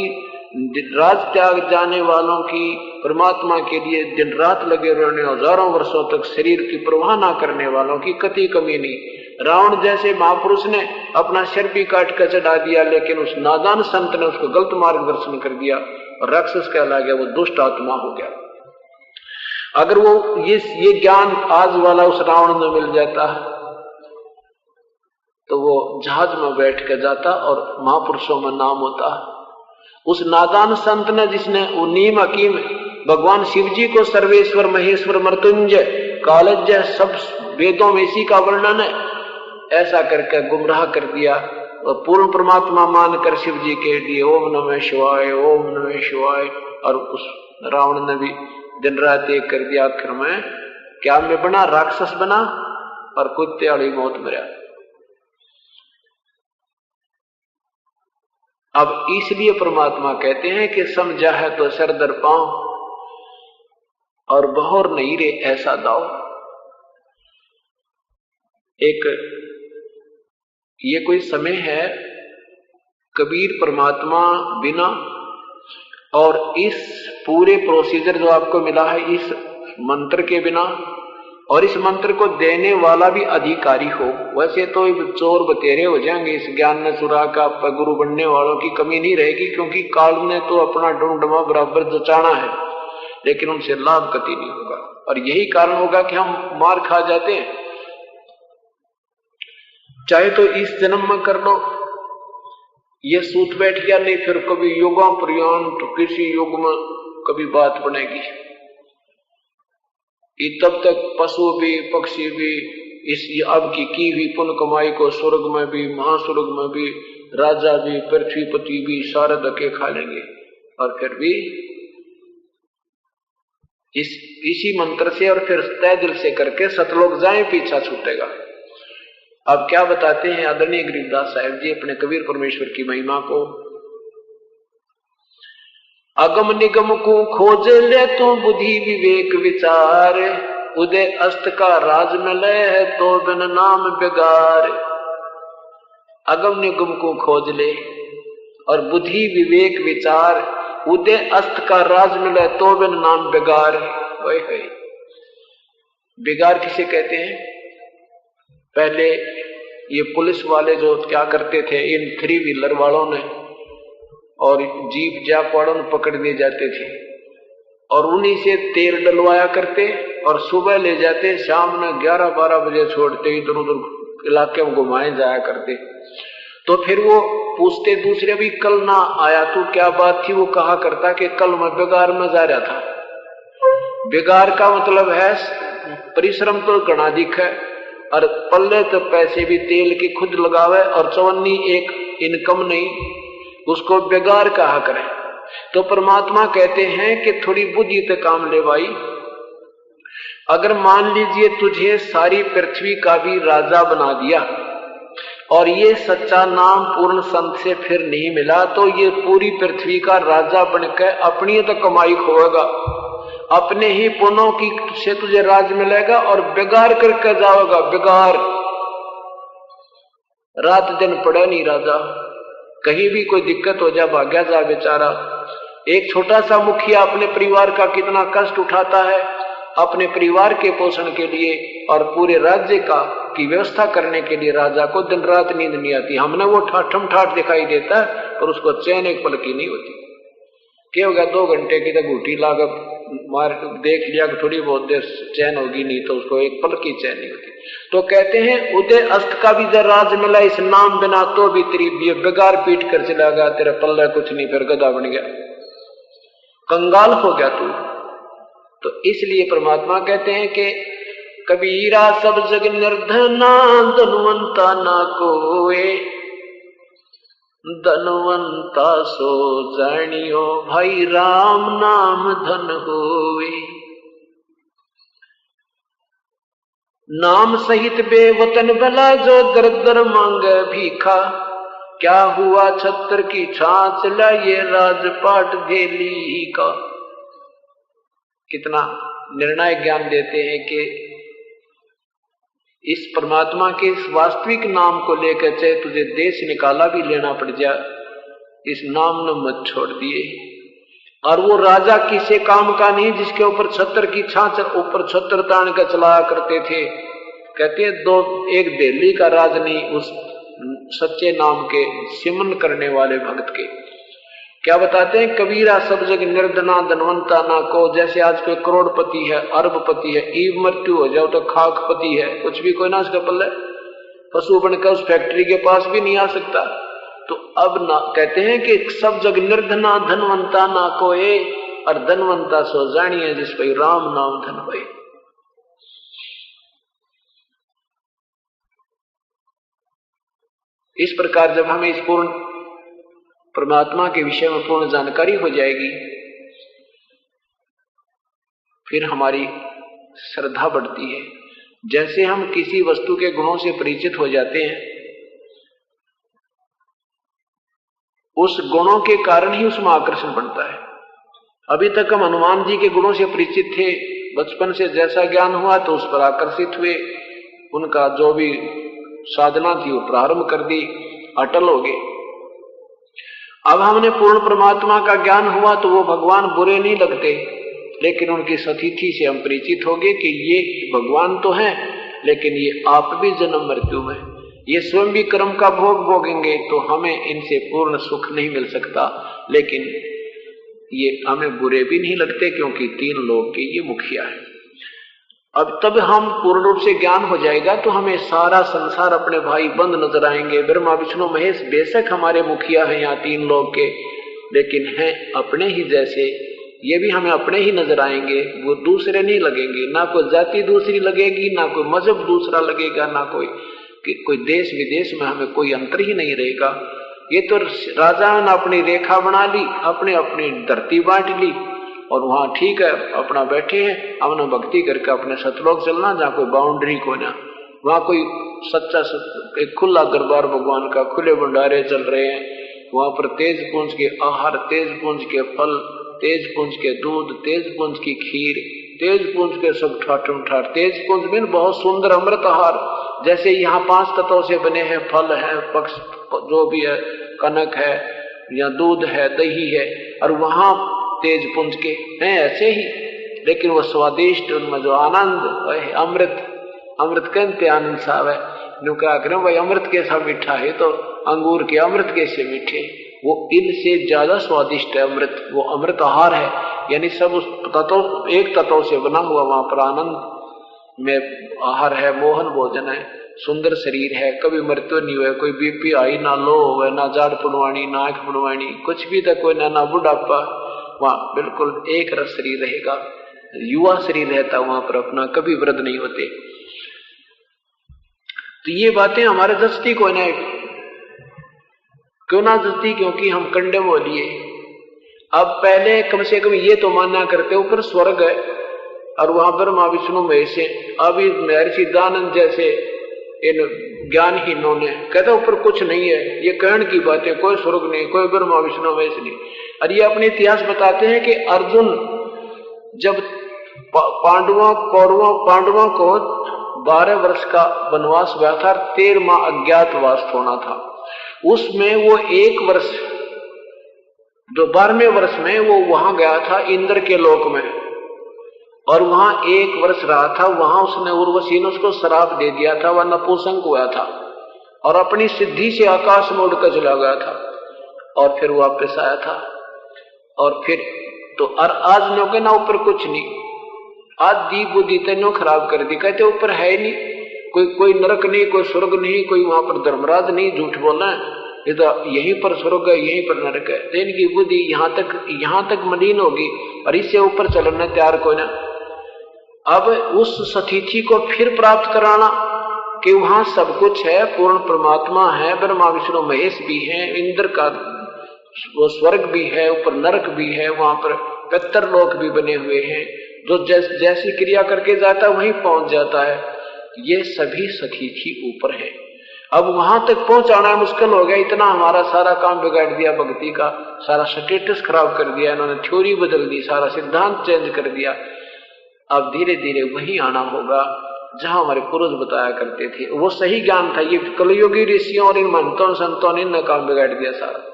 राज त्याग जाने वालों की, परमात्मा के लिए दिन रात लगे रहने, हजारों वर्षों तक शरीर की परवाह ना करने वालों की कति कमी नहीं। रावण जैसे महापुरुष ने अपना सिर भी काट कर चढ़ा दिया, लेकिन उस नादान संत ने उसको गलत मार्गदर्शन कर दिया और राक्षस कहला गया, वो दुष्ट आत्मा हो गया। अगर वो ये ज्ञान आज वाला उस रावण में मिल जाता तो वो जहाज में बैठ कर जाता और महापुरुषों में नाम होता। उस नादान संत ने, जिसने वो नीम हकीम भगवान शिव जी को सर्वेश्वर महेश्वर मृत्युंजय कालज्ञ सब वेदों में इसी का वर्णन है, ऐसा करके गुमराह कर दिया और पूर्ण परमात्मा मानकर शिव जी के लिए ओम नमः शिवाय, ओम नमः शिवाय। और उस रावण ने भी दिन रात एक कर दिया। आखिर में क्या में बना, राक्षस बना और कुत्ते वाली मौत मरा। अब इसलिए परमात्मा कहते हैं कि समझा है तो सर दर पांव और बहोर नहीं रे ऐसा दाओ। एक ये कोई समय है, कबीर परमात्मा बिना और इस पूरे प्रोसीजर जो आपको मिला है इस मंत्र के बिना, और इस मंत्र को देने वाला भी अधिकारी हो। वैसे तो चोर बतेरे हो जाएंगे, इस ज्ञान ने चुरा का गुरु बनने वालों की कमी नहीं रहेगी, क्योंकि काल ने तो अपना डुंडमा बराबर जचाना है, लेकिन उनसे लाभ कति नहीं होगा। और यही कारण होगा कि हम मार खा जाते हैं। चाहे तो इस जन्म में कर लो, ये सूत बैठ गया, नहीं फिर कभी युगों पर्यंत किसी युग में कभी बात बनेगी। तब तक पशु भी पक्षी भी इस अब की हुई पुण्य कमाई को स्वर्ग में भी महास्वर्ग में भी राजा भी पृथ्वीपति भी सारे धक्के खा लेंगे, और फिर भी इसी मंत्र से और फिर तय दिल से करके सतलोक जाए, पीछा छूटेगा। अब क्या बताते हैं आदरणीय गरीबदास साहब जी अपने कबीर परमेश्वर की महिमा को। अगम निगम को खोज ले तो बुद्धि विवेक विचार, उदय अस्त का राज मिले है तो बिन नाम बेगार। अगम निगम को खोज ले और बुद्धि विवेक विचार, उदय अस्त का राज मिले तो बिन नाम बेगार। बेगार किसे कहते हैं? पहले ये पुलिस वाले जो क्या करते थे, इन 3 व्हीलर वालों ने और जीप जैप वालों ने पकड़ लिए जाते थे और उन्हीं से तेल डलवाया करते और सुबह ले जाते, शाम में 11-12 बजे छोड़ते, इधर उधर इलाके में घुमाए जाया करते। तो फिर वो पूछते दूसरे भी कल ना आया तू, क्या बात थी? वो कहा करता कि कल मैं बेगार में जा रहा था। बेगार का मतलब है परिश्रम तो घना दिख है और पल्ले तो पैसे भी तेल की खुद लगावे और चवन्नी एक इनकम नहीं, उसको बेगार कहा करें। तो परमात्मा कहते हैं कि थोड़ी बुद्धि पे काम ले भाई। अगर मान लीजिए तुझे सारी पृथ्वी का भी राजा बना दिया और ये सच्चा नाम पूर्ण संत से फिर नहीं मिला, तो ये पूरी पृथ्वी का राजा बनकर अपनी तो कमाई खोएगा, अपने ही पुण्यों की से तुझे राज मिलेगा और बेगार करके जाओगा। बेगार रात दिन पड़े नहीं राजा, कहीं भी कोई दिक्कत हो जा भाग्या जा बेचारा। एक छोटा सा मुखिया अपने परिवार का कितना कष्ट उठाता है अपने परिवार के पोषण के लिए और पूरे राज्य का की व्यवस्था करने के लिए। राजा को दिन रात नींद नहीं आती, हमने वो ठाठम ठाठ दिखाई देता है और उसको चैन एक पल की नहीं होती। क्या हो गया 2 घंटे की तो घूटी लागत मार देख लिया कि थोड़ी बहुत देर चैन होगी, नहीं तो उसको एक पल की चैन नहीं होती। तो कहते हैं उदय अस्त का भी जब राज मिला इस नाम बिना, तो भी तेरी बेगार पीट कर चला गया, तेरा पल्ला कुछ नहीं, फिर गधा बन गया, कंगाल हो गया तू। तो इसलिए परमात्मा कहते हैं कि कबीरा सब जग निर्धना धनवंता ना कोए, धनवंता सो जानियो भाई राम नाम धन होवे। नाम सहित बेवतन भला जो दर दर मांगे भीखा, क्या हुआ छत्र की छाछ लाइए राजपाट धेली का। कितना निर्णायक ज्ञान देते हैं कि इस परमात्मा के इस वास्तविक नाम को लेकर चाहे तुझे देश निकाला भी लेना पड़ जाए, इस नाम ने मत छोड़ दिए। और वो राजा किसी काम का नहीं जिसके ऊपर छत्र की छाछ ऊपर छत्र तान कर चलाया करते थे। कहते हैं एक दिल्ली का राज नहीं उस सच्चे नाम के सिमरन करने वाले भक्त के। क्या बताते हैं कबीरा सब जग निर्धना धनवंता ना को। जैसे आज कोई करोड़पति है अरबपति है, ईव मृत्यु हो जाओ तो खाकपति है, कुछ भी कोई ना उसका पल्ले, पशु बनकर उस फैक्ट्री के पास भी नहीं आ सकता। तो अब ना कहते हैं कि सब जग निर्धना धनवंता ना कोए, और धनवंता सो जानिए जिस पर राम नाम धन भई। इस प्रकार जब हमें इस पूर्ण परमात्मा के विषय में पूर्ण जानकारी हो जाएगी, फिर हमारी श्रद्धा बढ़ती है। जैसे हम किसी वस्तु के गुणों से परिचित हो जाते हैं, उस गुणों के कारण ही उसमें आकर्षण बढ़ता है। अभी तक हम हनुमान जी के गुणों से परिचित थे, बचपन से जैसा ज्ञान हुआ तो उस पर आकर्षित हुए, उनका जो भी साधना थी वो प्रारंभ कर दी, अटल हो गए। अब हमने पूर्ण परमात्मा का ज्ञान हुआ तो वो भगवान बुरे नहीं लगते, लेकिन उनकी सतिथि से हम परिचित हो गए कि ये भगवान तो हैं, लेकिन ये आप भी जन्म मृत्यु में, ये स्वयं भी कर्म का भोग भोगेंगे, तो हमें इनसे पूर्ण सुख नहीं मिल सकता। लेकिन ये हमें बुरे भी नहीं लगते, क्योंकि 3 लोक के ये मुखिया है। अब तब हम पूर्ण रूप से ज्ञान हो जाएगा तो हमें सारा संसार अपने भाई बंद नजर आएंगे। ब्रह्मा विष्णु महेश बेशक हमारे मुखिया हैं यहाँ 3 लोक के, लेकिन हैं अपने ही जैसे, ये भी हमें अपने ही नजर आएंगे, वो दूसरे नहीं लगेंगे। ना कोई जाति दूसरी लगेगी, ना कोई मजहब दूसरा लगेगा, ना कोई देश विदेश में हमें कोई अंतर ही नहीं रहेगा। ये तो राजा ने अपनी रेखा बना ली, अपने अपनी धरती बांट ली, और वहां ठीक है अपना बैठे हैं, हमने भक्ति करके अपने सतलोक चलना, जहाँ कोई बाउंड्री को ना, वहां कोई सच्चा एक खुला दरबार भगवान का, खुले भंडारे चल रहे हैं, वहां पर तेज पुंज के आहार, तेज पुंज के फल, तेज पुंज के दूध, तेज पुंज की खीर, तेज पुंज के सब ठाठुम ठाठ, तेज पुंज में बहुत सुंदर अमृत आहार, जैसे यहाँ 5 तत्वों से बने हैं, फल है, पक्ष जो भी है, कनक है या दूध है, दही है, और वहां तेज पुंज के हैं ऐसे ही, लेकिन वो स्वादिष्ट, उनमें जो आनंद, अमृत कहते आनंद साहब है, न्यू क्या करें भाई, अमृत कैसा मीठा है, तो अंगूर के अमृत कैसे मीठे, वो इनसे ज्यादा स्वादिष्ट है अमृत, वो अमृत आहार है। यानी सब उस तत्व, एक तत्व से बना हुआ वहां पर आनंद में आहार है, मोहन भोजन है, सुंदर शरीर है, कभी मृत्यु नहीं हुए, कोई बीपी आई ना लो हुए, ना जाड़ पुड़वानी, ना आंख पुड़वानी, कुछ भी तक कोई ना बुढ़ापा, वहां बिल्कुल एक रस शरीर रहेगा, युवा शरीर रहता वहां पर अपना, कभी वृद्ध नहीं होते। तो ये बातें हमारे दस्ती को ना, क्यों ना दस्ती, क्योंकि हम कंडम हो लिए। अब पहले कम से कम ये तो मानना करते ऊपर स्वर्ग है और वहां ब्रह्मा विष्णु महेश है। अभी महर्षि दानंद जैसे इन ज्ञानहीनों ने कहता ऊपर कुछ नहीं है, ये कहने की बात है, कोई स्वर्ग नहीं, कोई ब्रह्मा विष्णु महेश नहीं। और ये अपने इतिहास बताते हैं कि अर्जुन जब पांडवों को 12 वर्ष का वनवास हुआ था, 13 माह अज्ञातवास होना था, उसमें वो 1 वर्ष, जो 12वें वर्ष में वो वहां गया था इंद्र के लोक में, और वहां 1 वर्ष रहा था। वहां उसने उर्वशी ने उसको श्राप दे दिया था, वह नपुंसक हुआ था और अपनी सिद्धि से आकाश में उड़कर चला गया था, और फिर वापस आया था। और फिर तो आज लोग ना ऊपर कुछ नहीं, आज दी बुद्धि तेनो खराब कर दी, कहते ऊपर है नहीं, कोई नरक नहीं, कोई स्वर्ग नहीं, कोई वहां पर धर्मराज नहीं, झूठ बोलना है, इधर यहीं पर स्वर्ग है, यहीं पर नरक है। तो इनकी बुद्धि यहाँ तक मलिन होगी और इससे ऊपर चलना तैयार कोई ना। अब उस सतिथि को फिर प्राप्त कराना कि वहां सब कुछ है, पूर्ण परमात्मा है, ब्रह्मा विष्णु महेश भी है, इंद्र का वो स्वर्ग भी है, ऊपर नरक भी है, वहां पर 75 लोक भी बने हुए हैं, जो जैसी क्रिया करके जाता है वहीं पहुंच जाता है। ये सभी सतिथि ऊपर है। अब वहां तक पहुंचाना मुश्किल हो गया, इतना हमारा सारा काम बिगाड़ दिया, भक्ति का सारा स्टेटस खराब कर दिया इन्होंने, थ्योरी बदल दी, सारा सिद्धांत चेंज कर दिया। अब धीरे धीरे वही आना होगा जहां हमारे पूर्वज बताया करते थे, वो सही ज्ञान था। ये कलयुगी ऋषियों और इन महंतों संतों ने इनका काम बिगाड़ दिया सारा।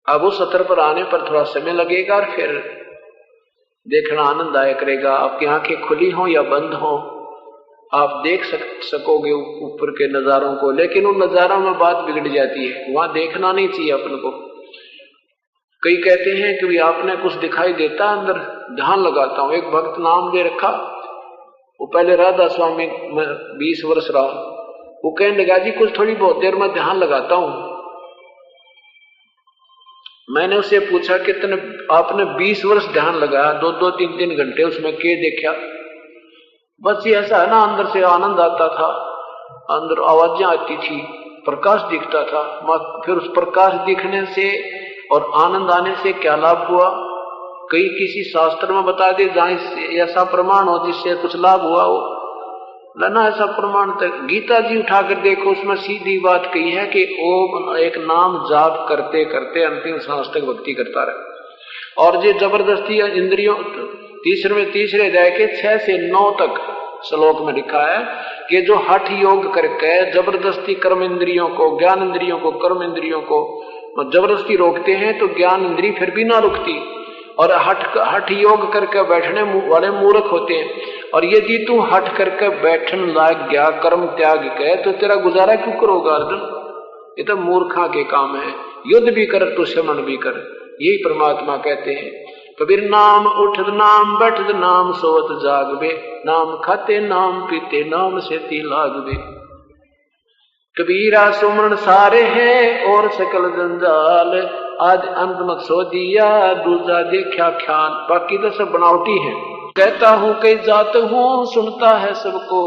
अब उस स्तर पर आने पर थोड़ा समय लगेगा और फिर देखना आनंद आया करेगा। आपकी आंखें खुली हो या बंद हो, आप देख सकोगे ऊपर के नजारों को, लेकिन उन नजारों में बात बिगड़ जाती है, वहां देखना नहीं चाहिए अपन को। कई कहते हैं कि आपने कुछ दिखाई देता, अंदर ध्यान लगाता हूं। एक भक्त नाम ले रखा, वो पहले राधा स्वामी में 20 वर्ष रहा, वो कहने लगा जी कुछ थोड़ी बहुत देर में ध्यान लगाता हूं। मैंने उससे पूछा कितने आपने 20 वर्ष ध्यान लगाया, 2-2, 3-3 घंटे, उसमें क्या देखा? बस ये ऐसा है ना, अंदर से आनंद आता था, अंदर आवाजें आती थी, प्रकाश दिखता था। फिर उस प्रकाश दिखने से और आनंद आने से क्या लाभ हुआ? कई किसी शास्त्र में बता दे जहां ऐसा प्रमाण हो जिससे कुछ लाभ हुआ हो, लेना ऐसा प्रमाण तक गीता जी उठाकर देखो, उसमें सीधी बात कही है कि ओम एक नाम जाप करते करते अंतिम सांस तक भक्ति करता रहे। और ये जबरदस्ती इंद्रियों, तीसरे अध्याय के 6 से 9 तक श्लोक में लिखा है कि जो हठ योग करके जबरदस्ती कर्म इंद्रियों को, ज्ञान इंद्रियों को, कर्म इंद्रियों को जबरदस्ती रोकते हैं तो ज्ञान इंद्री फिर भी ना रुकती, और हठ योग करके बैठने वाले मूर्ख होते हैं। और यदि तू हठ करके बैठन लाग गया कर्म त्याग के, तो तेरा गुजारा क्यों करोगा अर्जुन? ये तो मूर्खा के काम है। युद्ध भी कर तो शमन भी कर, यही परमात्मा कहते हैं। कबीर नाम उठद नाम बैठद नाम सोवत जागबे, नाम खाते नाम पीते नाम सेती लागबे। कबीरा सुमरण सारे हैं और सकल जंजाल, आज अंत मत सो दिया दूजा देखा ख्याल। बाकी तो सब बनावटी है। कहता हूं कई जात हूं सुनता है सबको,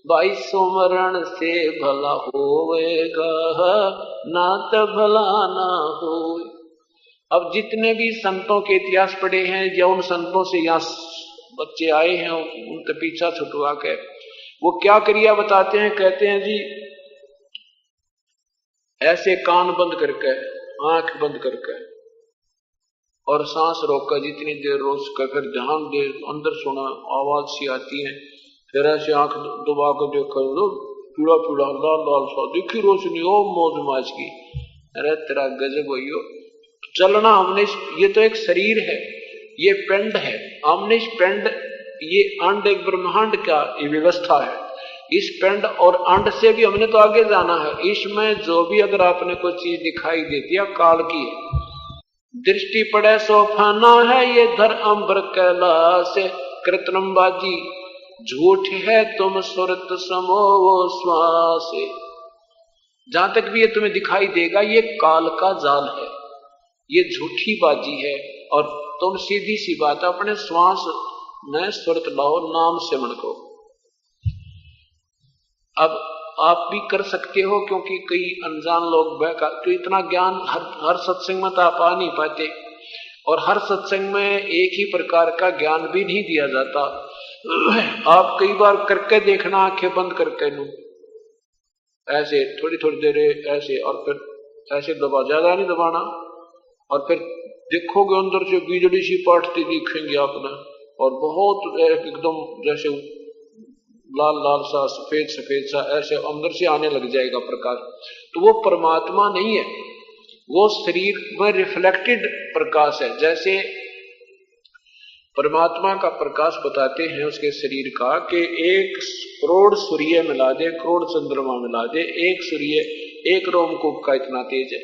भाई सुमरण से भला होवेगा ना तो भला ना हो। अब जितने भी संतों के इतिहास पढ़े हैं या उन संतों से यहाँ बच्चे आए हैं उनसे पीछा छुटवा के वो क्या क्रिया बताते हैं? कहते हैं जी ऐसे कान बंद करके, आंख बंद करके और सांस रोककर जितनी देर रोज कर, फिर ध्यान दे, अंदर सुना आवाज सी आती है, फिर ऐसे आंख दबा कर देखो, पीड़ा पीड़ा लाल लाल सा दिखी रोशनी, ओ मौज माज की। अरे तेरा गजब हो चलना। हमने ये तो एक शरीर है, ये पिंड है, हमने इस पिंड, ये अंड एक ब्रह्मांड का ये व्यवस्था है। इस पिंड और अंड से भी हमने तो आगे जाना है। इसमें जो भी अगर आपने कोई चीज दिखाई देती है काल की है, दृष्टि पड़े सोफाना है ये धर अंबर कैलाश, कृत्रिमबाजी झूठ है तुम सुरत समो वो श्वास। जहां तक भी ये तुम्हें दिखाई देगा ये काल का जाल है, ये झूठी बाजी है। और तुम सीधी सी बात अपने श्वास में सुरत लाओ, नाम सिमरण को। अब आप भी कर सकते हो, क्योंकि कई अनजान लोग तो इतना ज्ञान हर सत्संग में तो आप आ नहीं पाते, और हर सत्संग में एक ही प्रकार का ज्ञान भी नहीं दिया जाता। आप कई बार करके देखना, आंखें बंद करके नू ऐसे थोड़ी थोड़ी देर ऐसे, और फिर ऐसे दबा, ज्यादा नहीं दबाना, और फिर देखोगे अंदर से बिजली सी पाटती दिखेंगे आपने, और बहुत एकदम जैसे लाल लाल सा, सफेद सफेद सा, ऐसे अंदर से आने लग जाएगा प्रकाश। तो वो परमात्मा नहीं है, वो शरीर में रिफ्लेक्टेड प्रकाश है। जैसे परमात्मा का प्रकाश बताते हैं उसके शरीर का कि 1 करोड़ सूर्य मिला दे, करोड़ चंद्रमा मिला दे, एक सूर्य 1 रोमकूप का इतना तेज है।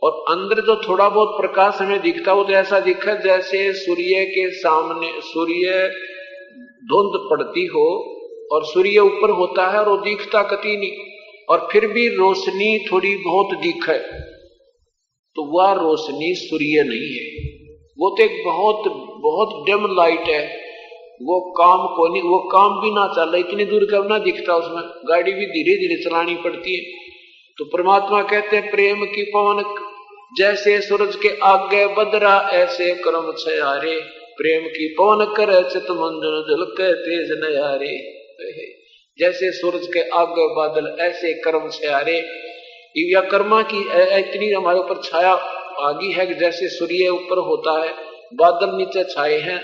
और अंदर जो थोड़ा बहुत प्रकाश हमें दिखता वो तो ऐसा दिखा जैसे सूर्य के सामने सूर्य धुंध पड़ती हो और सूर्य ऊपर होता है और वो दिखता कती नहीं, और फिर भी रोशनी थोड़ी बहुत दिखे, तो वह रोशनी सूर्य नहीं है, वो तो एक बहुत बहुत डिम लाइट है। वो काम को नहीं, वो काम भी ना चल रहा, इतनी दूर कब ना दिखता, उसमें गाड़ी भी धीरे धीरे चलानी पड़ती है। तो परमात्मा कहते हैं प्रेम की पवन जैसे सूरज के आगे बदरा ऐसे कर्म छयारे, प्रेम की पवन करे चित मंजन झलके तेज नयारे। जैसे सूरज के आगे बादल ऐसे कर्म छयारे, या कर्मा की इतनी हमारे ऊपर छाया आ गई है कि जैसे सूर्य ऊपर होता है, बादल नीचे छाए हैं,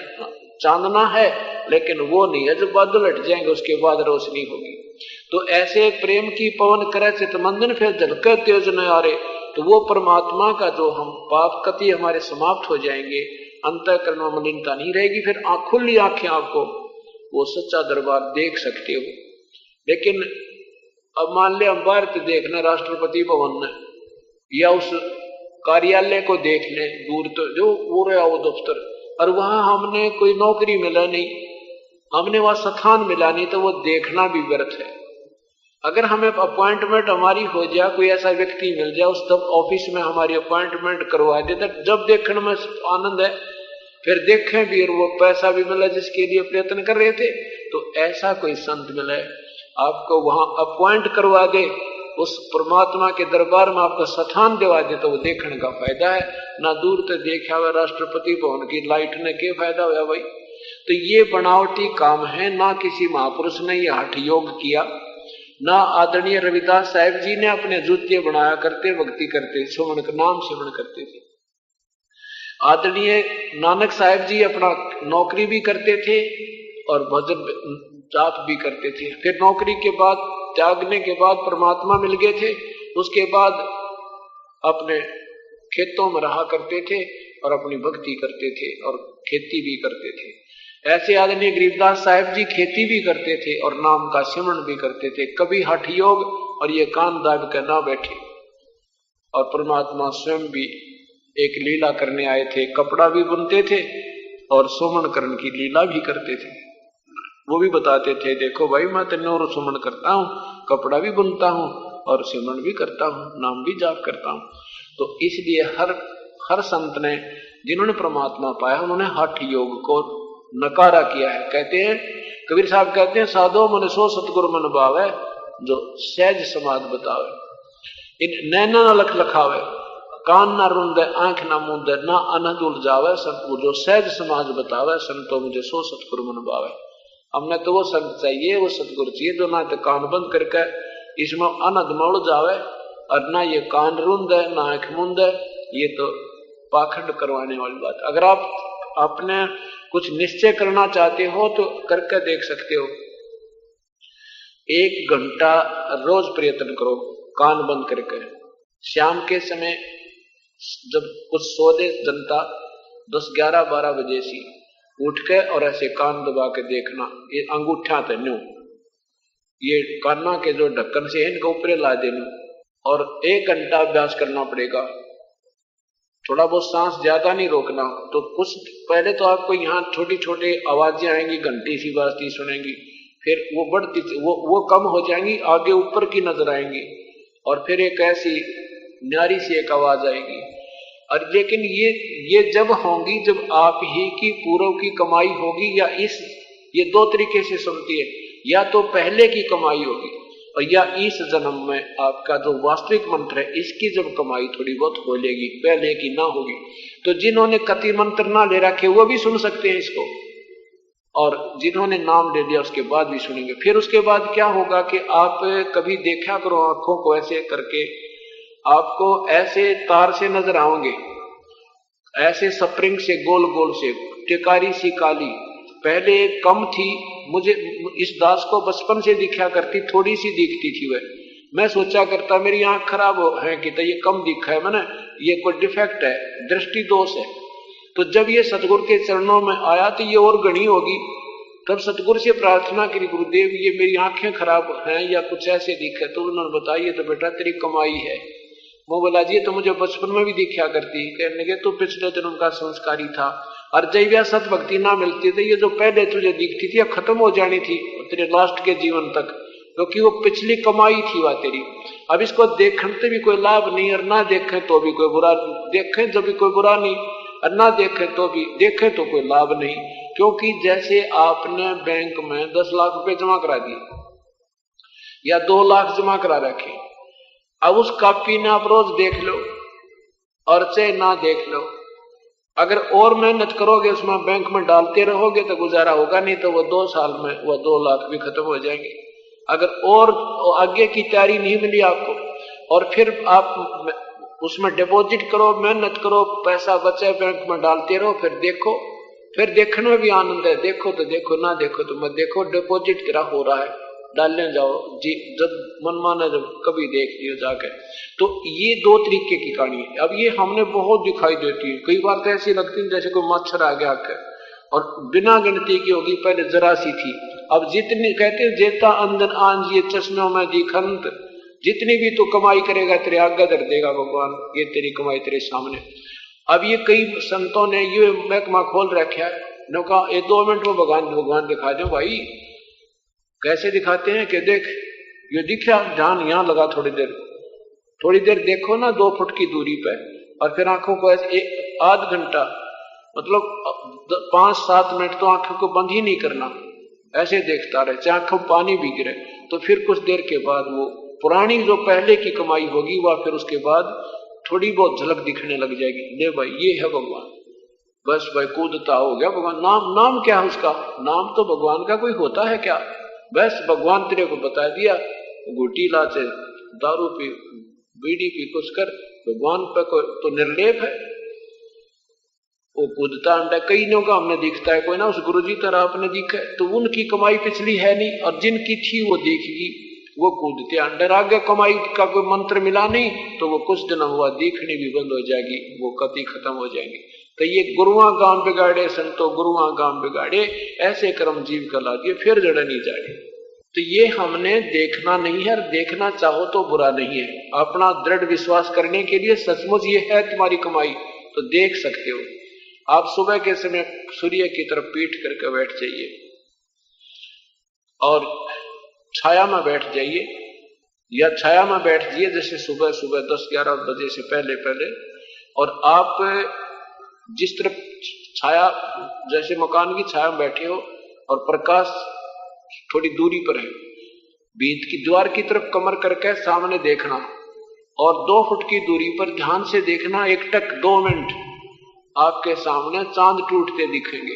चांदना है लेकिन वो नहीं है, जो बादल हट जाएंगे उसके बाद रोशनी होगी। तो ऐसे प्रेम की पवन करे चित मंदन फिर झलके तेज नयारे। तो वो परमात्मा का जो हम पाप कति हमारे समाप्त हो जाएंगे, अंतःकरण में मलिनता नहीं रहेगी, फिर खुली आंखें आपको वो सच्चा दरबार देख सकते हो। लेकिन अब मान ले हम भारत देखना राष्ट्रपति भवन में या उस कार्यालय को देख लें दूर, तो जो वो रहा वो दफ्तर, और वहां हमने कोई नौकरी मिला नहीं, हमने वहां स्थान मिला नहीं, तो वो देखना भी व्यर्थ है। अगर हमें अपॉइंटमेंट हमारी हो जाए, कोई ऐसा व्यक्ति मिल जाए उस तब ऑफिस में हमारी अपॉइंटमेंट करवा दे, तो जब देखने में आनंद है, फिर देखें भी और वो पैसा भी मिला जिसके लिए प्रयत्न कर रहे थे, तो ऐसा कोई संत मिले आपको वहां अपॉइंट करवा दे, उस परमात्मा के दरबार में आपका स्थान दिवा दे, तो वो देखने का फायदा है। ना दूर तक देखा हुआ राष्ट्रपति भवन की लाइट ने क्या फायदा हुआ भाई। तो ये बनावटी काम है, ना किसी महापुरुष ने ये हठ योग किया, ना आदरणीय रविदास साहिब जी ने अपने जूते बनाया करते, भक्ति करते, सुमन का नाम सिमरण करते थे। आदरणीय नानक साहिब जी अपना नौकरी भी करते थे और भजन जाप भी करते थे। फिर नौकरी के बाद त्यागने के बाद परमात्मा मिल गए थे, उसके बाद अपने खेतों में रहा करते थे और अपनी भक्ति करते थे और खेती भी करते थे। ऐसे आदरणीय गरीबदास साहिब जी खेती भी करते थे और नाम का सिमरण भी करते थे। कभी हठ योग और ये कान दाब कर ना बैठे। और परमात्मा स्वयं भी एक लीला करने आए थे, कपड़ा भी बुनते थे और सुमन करण की लीला भी करते थे। वो भी बताते थे, देखो भाई मैं तन्नूर सुमन करता हूँ, कपड़ा भी बुनता हूँ और सिमरण भी करता हूँ, नाम भी जाप करता हूँ। तो इसलिए हर संत ने जिन्होंने परमात्मा पाया उन्होंने हठ योग को नकारा किया है। कहते हैं कबीर साहब कहते हैं, साधो मन सो सतगुरु मन भावे, जो सहज समाज बतावे, इन नैना न लख लखावे, कान ना रुंदे, आंख ना मूंदे, ना अनहद उलझावे, संत जो सहज समाज बतावे, संतो मुझे सो सतगुरु मन भावे। हमने तो वो संत चाहिए, वो सतगुरु चाहिए जो ना तो कान बंद करके इसमें अनहद में उलझावे और ना ये कान रुंदे ना आंख मूंदे। ये तो पाखंड करवाने वाली बात। अगर आप अपने कुछ निश्चय करना चाहते हो तो करके देख सकते हो। 1 घंटा रोज प्रयत्न करो कान बंद करके। शाम के समय जब कुछ सो दे जनता 10, 11, 12 बजे से उठ के और ऐसे कान दबा के देखना, ये अंगूठा तन्यू, ये काना के जो ढक्कन से है इनका ऊपर ला देना और 1 घंटा अभ्यास करना पड़ेगा। थोड़ा बहुत सांस ज्यादा नहीं रोकना। तो कुछ पहले तो आपको यहाँ छोटी छोटी आवाजें आएंगी, घंटी सी बाजती सुनेंगी, फिर वो बढ़ती, वो कम हो जाएंगी, आगे ऊपर की नजर आएंगी और फिर एक ऐसी न्यारी सी एक आवाज आएगी। और लेकिन ये जब होंगी जब आप ही की पूर्व की कमाई होगी, या ये 2 तरीके से सुनती है, या तो पहले की कमाई होगी और या इस जन्म में आपका जो वास्तविक मंत्र है इसकी जब कमाई थोड़ी बहुत हो लेगी, पहले की ना होगी। तो जिन्होंने कति मंत्र ना ले रखे वो भी सुन सकते हैं इसको, और जिन्होंने नाम ले लिया उसके बाद भी सुनेंगे। फिर उसके बाद क्या होगा कि आप कभी देखा करो आंखों को ऐसे करके, आपको ऐसे तार से नजर आओगे, ऐसे स्प्रिंग से गोल गोल से, टिकारी सी काली, पहले कम थी, मुझे इस दास को बचपन से दिखा करती, थोड़ी सी दिखती थी वह। मैं सोचा करता मेरी आंख खराब है कि तो ये कम दिखा है, मैंने ये कोई डिफेक्ट है, दृष्टि दोष है। तो जब ये सतगुरु के चरणों में आया तो ये और घनी होगी। तब सतगुरु से प्रार्थना करी, गुरुदेव ये मेरी आंखें खराब हैं या कुछ ऐसे दिखे। तो उन्होंने बताइए तो बेटा तेरी कमाई है। वो बोला जी तो मुझे बचपन में भी दिखा करती, कहने के तो पिछले जन्म का संस्कारी था, और जब यह सत भक्ति ना मिलती थी ये जो पहले तुझे दिखती थी खत्म हो जानी थी तेरे लास्ट के जीवन तक, क्योंकि वो पिछली कमाई थी वह तेरी। अब इसको देखने भी कोई लाभ नहीं और ना देखे तो भी कोई बुरा, देखे जब भी कोई बुरा नहीं और ना देखे तो भी देखे तो कोई लाभ नहीं। क्योंकि जैसे आपने बैंक में 10 लाख रुपए जमा करा दिए या 2 लाख जमा करा रखे, अब उस कॉपी ने आप रोज देख लो और चाहे ना देख लो, अगर और मेहनत करोगे उसमें बैंक में डालते रहोगे तो गुजारा होगा, नहीं तो वो 2 साल में वो 2 लाख भी खत्म हो जाएंगे। अगर और आगे की तैयारी नहीं मिली आपको और फिर आप उसमें डिपॉजिट करो, मेहनत करो, पैसा बचे बैंक में डालते रहो, फिर देखो, फिर देखने में भी आनंद है। देखो तो देखो, ना देखो तो मत देखो, डिपॉजिट तेरा हो रहा है, डालने जाओ जी, जब मन माना जब कभी देख लियो जाके। तो ये 2 तरीके की कहानी है। अब ये हमने बहुत दिखाई देती है, कई बार तो ऐसी लगती है जैसे कोई मच्छर आ गया आकर, और बिना गिनती की होगी, पहले जरा सी थी, अब जितनी कहते हैं जेता अंदर आंज ये चश्मों में दिखंत, जितनी भी तू कमाई करेगा तेरे आगे धर देगा भगवान, ये तेरी कमाई तेरे सामने। अब ये कई संतों ने ये महकमा खोल रखा है, ने कहा ये 2 मिनट में भगवान दिखा दो भाई। कैसे दिखाते हैं कि देख ये दिखा, ध्यान यहाँ लगा, थोड़ी देर देखो ना 2 फुट की दूरी पे, और फिर आंखों को ऐसे 1 आध घंटा, मतलब 5-7 मिनट तो आंखों को बंद ही नहीं करना, ऐसे देखता रहे, चाहे आंखों पानी भी गिरे। तो फिर कुछ देर के बाद वो पुरानी जो पहले की कमाई होगी वह फिर उसके बाद थोड़ी बहुत झलक दिखने लग जाएगी। ले भाई ये है भगवान, बस भाई कूदता हो गया भगवान। नाम क्या है उसका? नाम तो भगवान का कोई होता है क्या? बस भगवान तेरे को बता दिया, गुटी ला से दारू पी, बीड़ी पी, कुछ कर, भगवान पे तो निर्लेप है। वो कूदता अंडा कई लोगों का हमने दिखता है, कोई ना उस गुरुजी तरह आपने दिखा है, तो उनकी कमाई पिछली है नहीं, और जिनकी थी वो दिखेगी, वो कूदते अंडर। आगे कमाई का कोई मंत्र मिला नहीं तो वो कुछ दिन हुआ दिखनी भी बंद हो जाएगी, वो कति खत्म हो जाएंगी। तो ये गुरुआ गांव बिगाड़े संतो गुरुआ गांव बिगाड़े, ऐसे कर्म जीव का ला दिए फिर जड़ नहीं जाए। तो ये हमने देखना नहीं है, देखना चाहो तो बुरा नहीं है। अपना दृढ़ विश्वास करने के लिए सचमुच ये है तुम्हारी कमाई तो देख सकते हो। आप सुबह के समय सूर्य की तरफ पीठ करके बैठ जाइए और छाया में बैठ जाइए, या छाया में बैठ जाइए जैसे सुबह सुबह 10-11 बजे से पहले पहले, और आप जिस तरफ छाया, जैसे मकान की छाया में बैठे हो और प्रकाश थोड़ी दूरी पर है, भीत की द्वार की तरफ कमर करके सामने देखना और 2 फुट की दूरी पर ध्यान से देखना। एक टक 2 मिनट आपके सामने चांद टूटते दिखेंगे।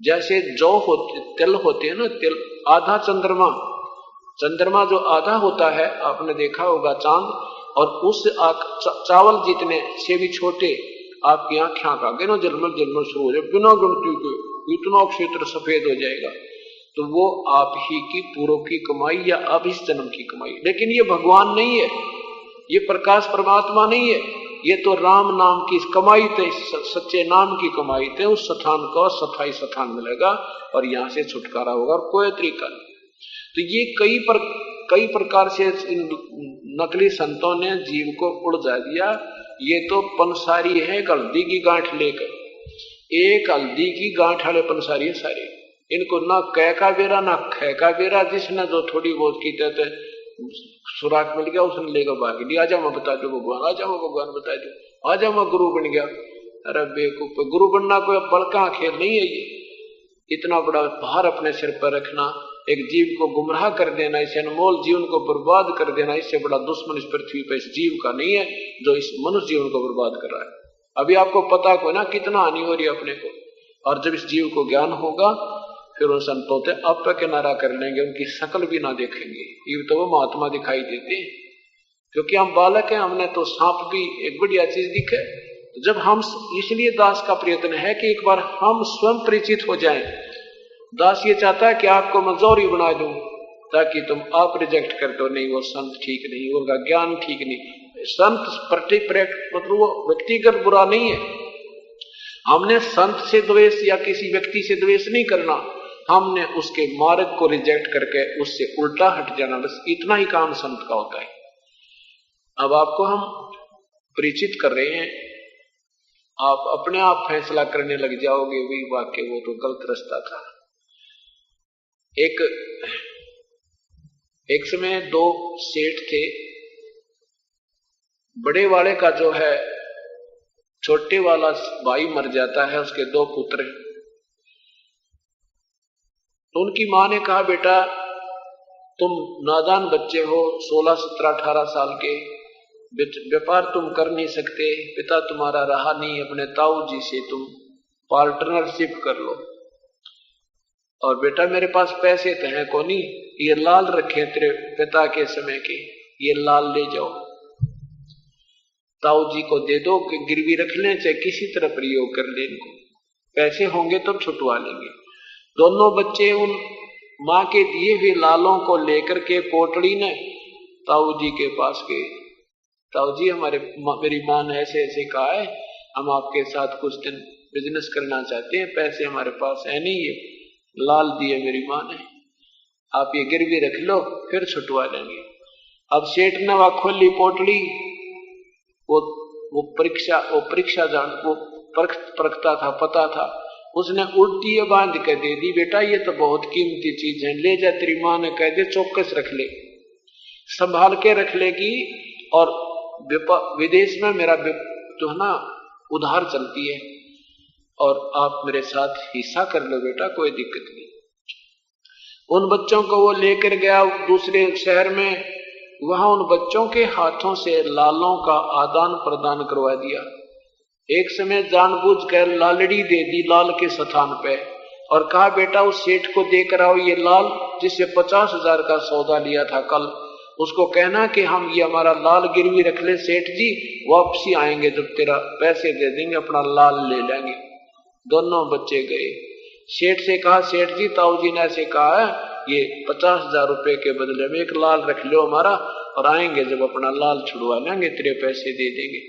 जैसे जौ होते, तिल होते हैं ना, तिल आधा चंद्रमा जो आधा होता है, आपने देखा होगा चांद, और उस चावल जितने से भी छोटे आपकी आंखें आगे ना जलमल शुरू हो जाए, बिना गिनती के इतना क्षेत्र सफेद हो जाएगा। तो वो आप ही की पूर्व की कमाई या अब इस जन्म की कमाई। लेकिन ये भगवान नहीं है, ये प्रकाश परमात्मा नहीं है, ये तो राम नाम की कमाई थे, सच्चे नाम की कमाई थे। उस स्थान को सफाई स्थान मिलेगा और यहां से छुटकारा होगा और कोई तरीका नहीं। तो ये कई प्रकार से नकली संतों ने जीव को उलझा दिया। ये तो पंसारी है हल्दी की गांठ लेकर, एक हल्दी की गांठ वाले पंसारी है सारे। इनको ना कै का बेरा ना खे का बेरा, जिसने जो थोड़ी बहुत की थे सुराख मिल गया उसने लेकर भाग लिया। आजा मैं बता दो भगवान, आजा मैं भगवान बता दो, आजा मैं गुरु बन गया। अरे बेवकूफ, गुरु बनना कोई बड़का खेल नहीं है। ये इतना बड़ा भार अपने सिर पर रखना, एक जीव को गुमराह कर देना, इस अनमोल जीवन को बर्बाद कर देना, इससे बड़ा दुश्मन इस पृथ्वी पर इस जीव का नहीं है जो इस मनुष्य जीवन को बर्बाद कर रहा है। अभी आपको पता को ना कितना हानि हो रही है अपने को, और जब इस जीव को ज्ञान होगा फिर उन संतों से अब तक किनारा कर लेंगे, उनकी शकल भी ना देखेंगे। ये तो वो महात्मा दिखाई देते हैं, क्योंकि हम बालक हैं, हमने तो सांप भी एक बढ़िया चीज दिखे। तो जब हम, इसलिए दास का प्रयत्न है कि एक बार हम स्वयं परिचित हो जाएं। दास ये चाहता है कि आपको मैं जौहरी बना दूं ताकि तुम आप रिजेक्ट कर दो, नहीं वो संत ठीक नहीं, उनका ज्ञान ठीक नहीं। संत मतलब वो व्यक्तिगत बुरा नहीं है। हमने संत से द्वेष या किसी व्यक्ति से द्वेष नहीं करना, हमने उसके मार्ग को रिजेक्ट करके उससे उल्टा हट जाना, बस इतना ही काम संत का होता है। अब आपको हम परिचित कर रहे हैं, आप अपने आप फैसला करने लग जाओगे वही वाक्य वो तो गलत रास्ता था। एक समय 2 सेठ थे। बड़े वाले का जो है छोटे वाला भाई मर जाता है, उसके 2 पुत्र हैं। तो उनकी मां ने कहा, बेटा तुम नादान बच्चे हो, 16, 17, 18 साल के, व्यापार तुम कर नहीं सकते, पिता तुम्हारा रहा नहीं, अपने ताऊ जी से तुम पार्टनरशिप कर लो। और बेटा मेरे पास पैसे तो हैं को नहीं, ये लाल रखे तेरे पिता के समय के, ये लाल ले जाओ ताऊ जी को दे दो कि गिरवी रख लें, चाहे किसी तरह प्रयोग कर ले, इनको पैसे होंगे तो छुटवा लेंगे। दोनों बच्चे उन माँ के दिए हुए लालों को लेकर के कोटड़ी ने ताऊ जी के पास गए। ताऊ जी मेरी माँ ने ऐसे ऐसे कहा है, हम आपके साथ कुछ दिन बिजनेस करना चाहते हैं, पैसे हमारे पास है नहीं, ये लाल दिए मेरी माँ ने, आप ये गिरवी रख लो फिर छुटवा लेंगे। अब सेठ ने वह खोली पोटली, वो परीक्षा जान वो परखता था, पता था, उसने उल्टी ये बांध के दे दी, बेटा ये तो बहुत कीमती चीज है, ले जा, तेरी माँ ने कह दे चौकस रख ले, संभाल के रख लेगी। और विदेश में मेरा तो है ना उधार चलती है और आप मेरे साथ हिस्सा कर लो बेटा, कोई दिक्कत नहीं। उन बच्चों को वो लेकर गया दूसरे शहर में, वहां उन बच्चों के हाथों से लालों का आदान प्रदान करवा दिया। एक समय जानबूझकर लालड़ी दे दी लाल के स्थान पे और कहा बेटा उस सेठ को देकर आओ ये लाल जिससे 50,000 का सौदा लिया था कल, उसको कहना कि हम ये हमारा लाल गिरवी रख ले सेठ जी, वापसी आएंगे जब तेरा पैसे दे देंगे अपना लाल ले लेंगे। दोनों बच्चे गए, सेठ से कहा सेठ जी ताऊ जी ने ऐसे कहा है ये 50,000 रुपए के बदले में एक लाल रख लो हमारा, और आएंगे जब अपना लाल छुड़वा लेंगे तेरे पैसे दे देंगे।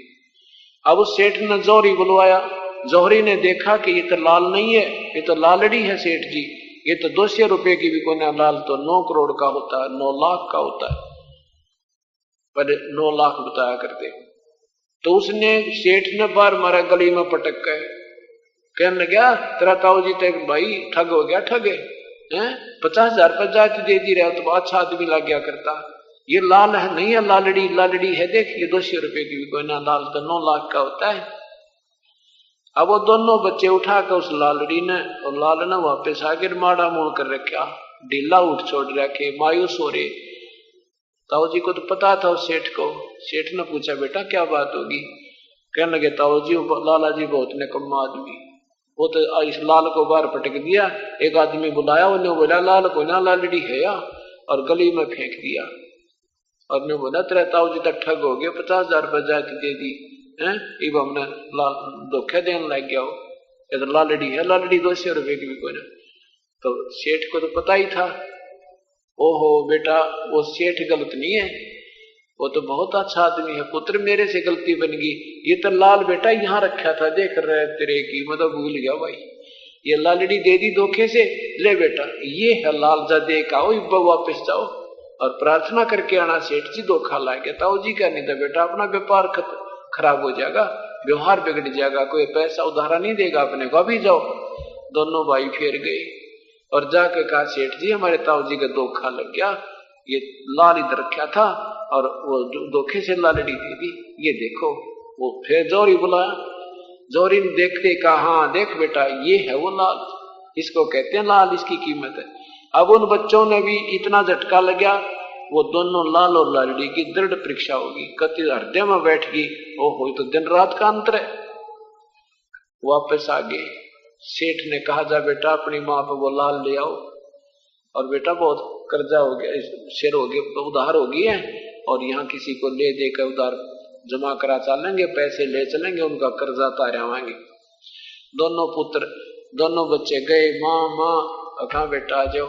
अब उस सेठ ने जौहरी बुलवाया, जौहरी ने देखा कि ये तो लाल नहीं है, ये तो लालड़ी है सेठ जी, ये तो 200 रुपए की भी कोई ना, लाल तो 9 करोड़ का होता है, 9 लाख का होता है, पर 9 लाख बताया करते। तो उसने सेठ ने बार मारा गली में पटक कर, कहने लगा तेरा ताऊ जी तो भाई ठग हो गया, ठगे हैं 50,000 पर जाति दे दी रहा तो अच्छा आदमी लग गया करता, ये लाल है नहीं है लालड़ी, लालड़ी है देख ये 200 रुपए की भी कोई ना, लाल तो 9 लाख का होता है। अब वो दोनों बच्चे उठा कर उस लालड़ी ने और लाल ने वापस आकर माड़ा मोड़ कर रखा, ढीला उठ छोड़ रखे, मायूस हो रहे। ताऊ जी को तो पता था उस सेठ को। सेठ ने पूछा बेटा क्या बात होगी? कहने लगे ताऊ जी लाला जी बहुत निकम्मा आदमी, वो तो इस लाल को बाहर पटक दिया, एक आदमी बुलाया, उन्हें बोला लाल को ना लालड़ी है या, और गली में फेंक दिया। और ने बोला तेरा ताऊ जी तक ठग हो गया, 50,000 रुपये जाके दे दी है, इब हमने धोखे देने लग गया हो, ये तो लालड़ी है, लालड़ी 200 रुपए की भी कोई ना। तो सेठ को तो पता ही था, ओहो बेटा वो सेठ गलत नहीं है, वो तो बहुत अच्छा आदमी है, पुत्र मेरे से गलती बन गई, ये तो लाल बेटा यहाँ रखा था देख रहे तेरे की, मतलब भूल गया भाई, ये लालड़ी दे दी धोखे से, ले बेटा ये है लाल, जा दे का वापस जाओ और प्रार्थना करके आना सेठ जी धोखा ला गया। ताऊ जी का नहीं था बेटा अपना व्यापार खराब हो जाएगा, व्यवहार बिगड़ जाएगा, कोई पैसा उधारा नहीं देगा अपने को, अभी जाओ। दोनों भाई फिर गए और जाके कहा सेठ जी हमारे ताऊ जी का धोखा लग गया, ये लाल इधर रखा था और वो धोखे से लालड़ी दे दी, ये देखो। वो फिर जौहरी बुलाया, जौहरी ने देखते कहा हाँ देख बेटा ये है वो लाल, इसको कहते हैं लाल, इसकी कीमत है। अब उन बच्चों ने भी इतना झटका लग गया, वो दोनों लाल और लालड़ी की दृढ़ परीक्षा होगी, कति हृदय में बैठ गई, ओहो तो दिन रात का अंतर है। वापस आ गए, सेठ ने कहा जा बेटा अपनी माँ पे वो लाल ले आओ, और बेटा बहुत कर्जा हो गया, शेर हो गया, उधार हो गई है, और यहाँ किसी को ले देकर उधार जमा करा चलेंगे, पैसे ले चलेंगे, उनका कर्जा तारावाएंगे। दोनों पुत्र दोनों बच्चे गए, माँ माँ कहा बेटा आ जाओ,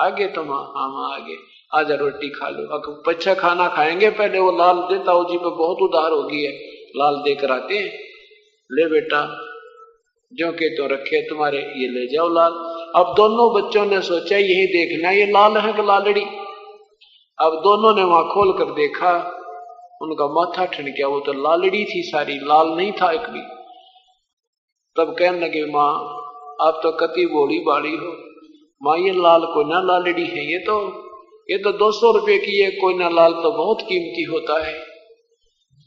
आगे तो माँ हाँ माँ आगे, आजा रोटी खा लो, अच्छा खाना खाएंगे, पहले वो लाल दे, ताऊ जी पे बहुत उधार हो गई है, लाल देकर आते हैं, ले बेटा जो के तो रखे तुम्हारे, ये ले जाओ लाल। अब दोनों बच्चों ने सोचा यही देखना ये लाल है कि लालड़ी। अब दोनों ने वहां खोल कर देखा, उनका माथा ठनकिया, वो तो लालड़ी थी सारी, लाल नहीं था एक भी। तब कहने लगे माँ आप तो कति बोली बाड़ी हो, माँ ये लाल कोई ना लालड़ी है, ये तो 200 रुपए की है, कोई ना लाल तो बहुत कीमती होता है।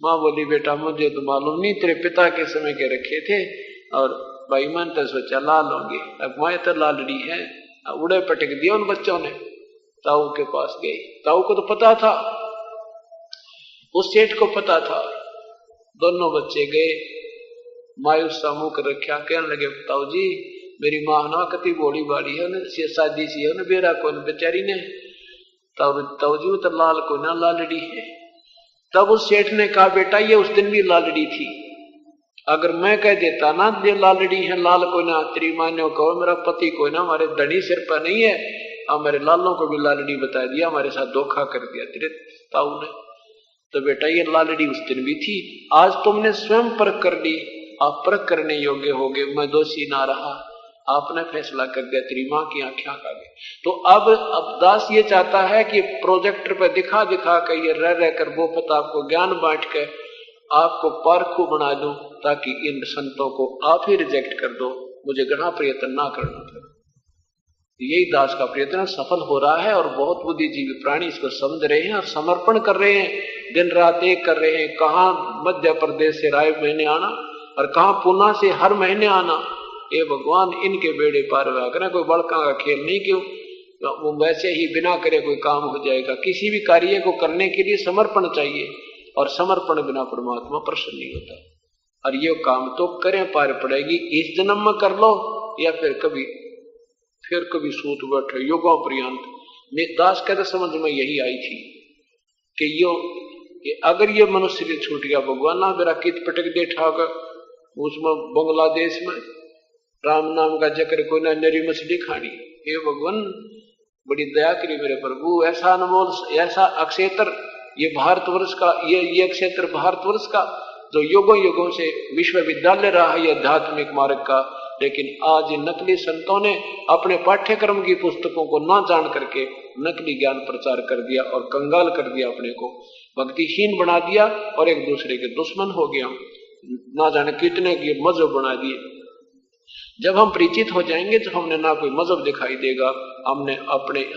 माँ बोली बेटा मुझे तो मालूम नहीं, तेरे पिता के समय के रखे थे, और भाई मन तो सोचा लाल होंगे, अब माँ तो लालड़ी है, उड़े पटक दिया उन बच्चों ने। ताऊ के पास गई, ताऊ को तो पता था, उस सेठ को पता था। दोनों बच्चे गए, मायूस सा मुंह कर रखा, कहने लगे ताऊ जी मेरी माँ ना कति बोली बाड़ी है, शादी सी है, बेरा को बेचारी ने, ताऊ जी वो तो लाल को ना लालड़ी है। तब उस सेठ ने कहा बेटा ये उस दिन भी लालड़ी थी, अगर मैं कह देता ना ये लालड़ी है, लाल को ना, तेरी माँ ने कहो मेरा पति को ना हमारे धनी सिर पर नहीं है, हमारे लालों को भी लालड़ी बता दिया, हमारे साथ धोखा कर दिया तेरे ताऊ ने। तो बेटा ये लालड़ी उस दिन भी थी, आज तुमने स्वयं परख कर ली, आप परख करने योग्य हो गए, मैं दोषी ना रहा, आपने फैसला कर दिया, तेरी माँ की आंखें आ गई। तो अब दास ये चाहता है कि प्रोजेक्टर पर दिखा दिखा कर ये रह कर वो पता आपको ज्ञान बांट कर आपको पारखू बना दूं, ताकि इन संतों को आप ही रिजेक्ट कर दो, मुझे गढ़ा प्रयत्न ना करना था। यही दास का प्रयत्न सफल हो रहा है, और बहुत बुद्धिजीवी प्राणी इसको समझ रहे हैं और समर्पण कर रहे हैं, दिन रात एक कर रहे हैं। कहाँ मध्य प्रदेश से राय महीने आना और कहाँ पूना से हर महीने आना, ये भगवान इनके बेड़े पार हुआ करें, कोई बड़का का खेल नहीं। क्यों वो वैसे ही बिना करे कोई काम हो जाएगा। किसी भी कार्य को करने के लिए समर्पण चाहिए, और समर्पण बिना परमात्मा प्रसन्न नहीं होता। और ये काम तो करें पार पड़ेगी, इस जन्म में कर लो या फिर कभी सूत बैठे युगों पर्यंत। दास कहते समझ में यही आई थी कि अगर ये मनुष्य शरीर छूट गया, भगवान ना मेरा कित पटक दे ठाक उसमें बांग्लादेश में राम नाम का जिक्र कोई ना, नरी मछली खानी। हे भगवान बड़ी दया करी मेरे प्रभु, ऐसा अनमोल ऐसा अक्षेत्र ये भारतवर्ष का, ये क्षेत्र भारतवर्ष का जो युगों युगों से विश्वविद्यालय रहा है, ये आध्यात्मिक मार्ग का। लेकिन आज नकली संतों ने अपने पाठ्यक्रम की पुस्तकों को ना जान करके नकली ज्ञान प्रचार कर दिया और कंगाल कर दिया, अपने को भक्तिहीन बना दिया और एक दूसरे के दुश्मन हो गया। ना जाने कितने के मजहब बना दिए। जब हम परिचित हो जाएंगे तो हमने ना कोई मजहब दिखाई देगा,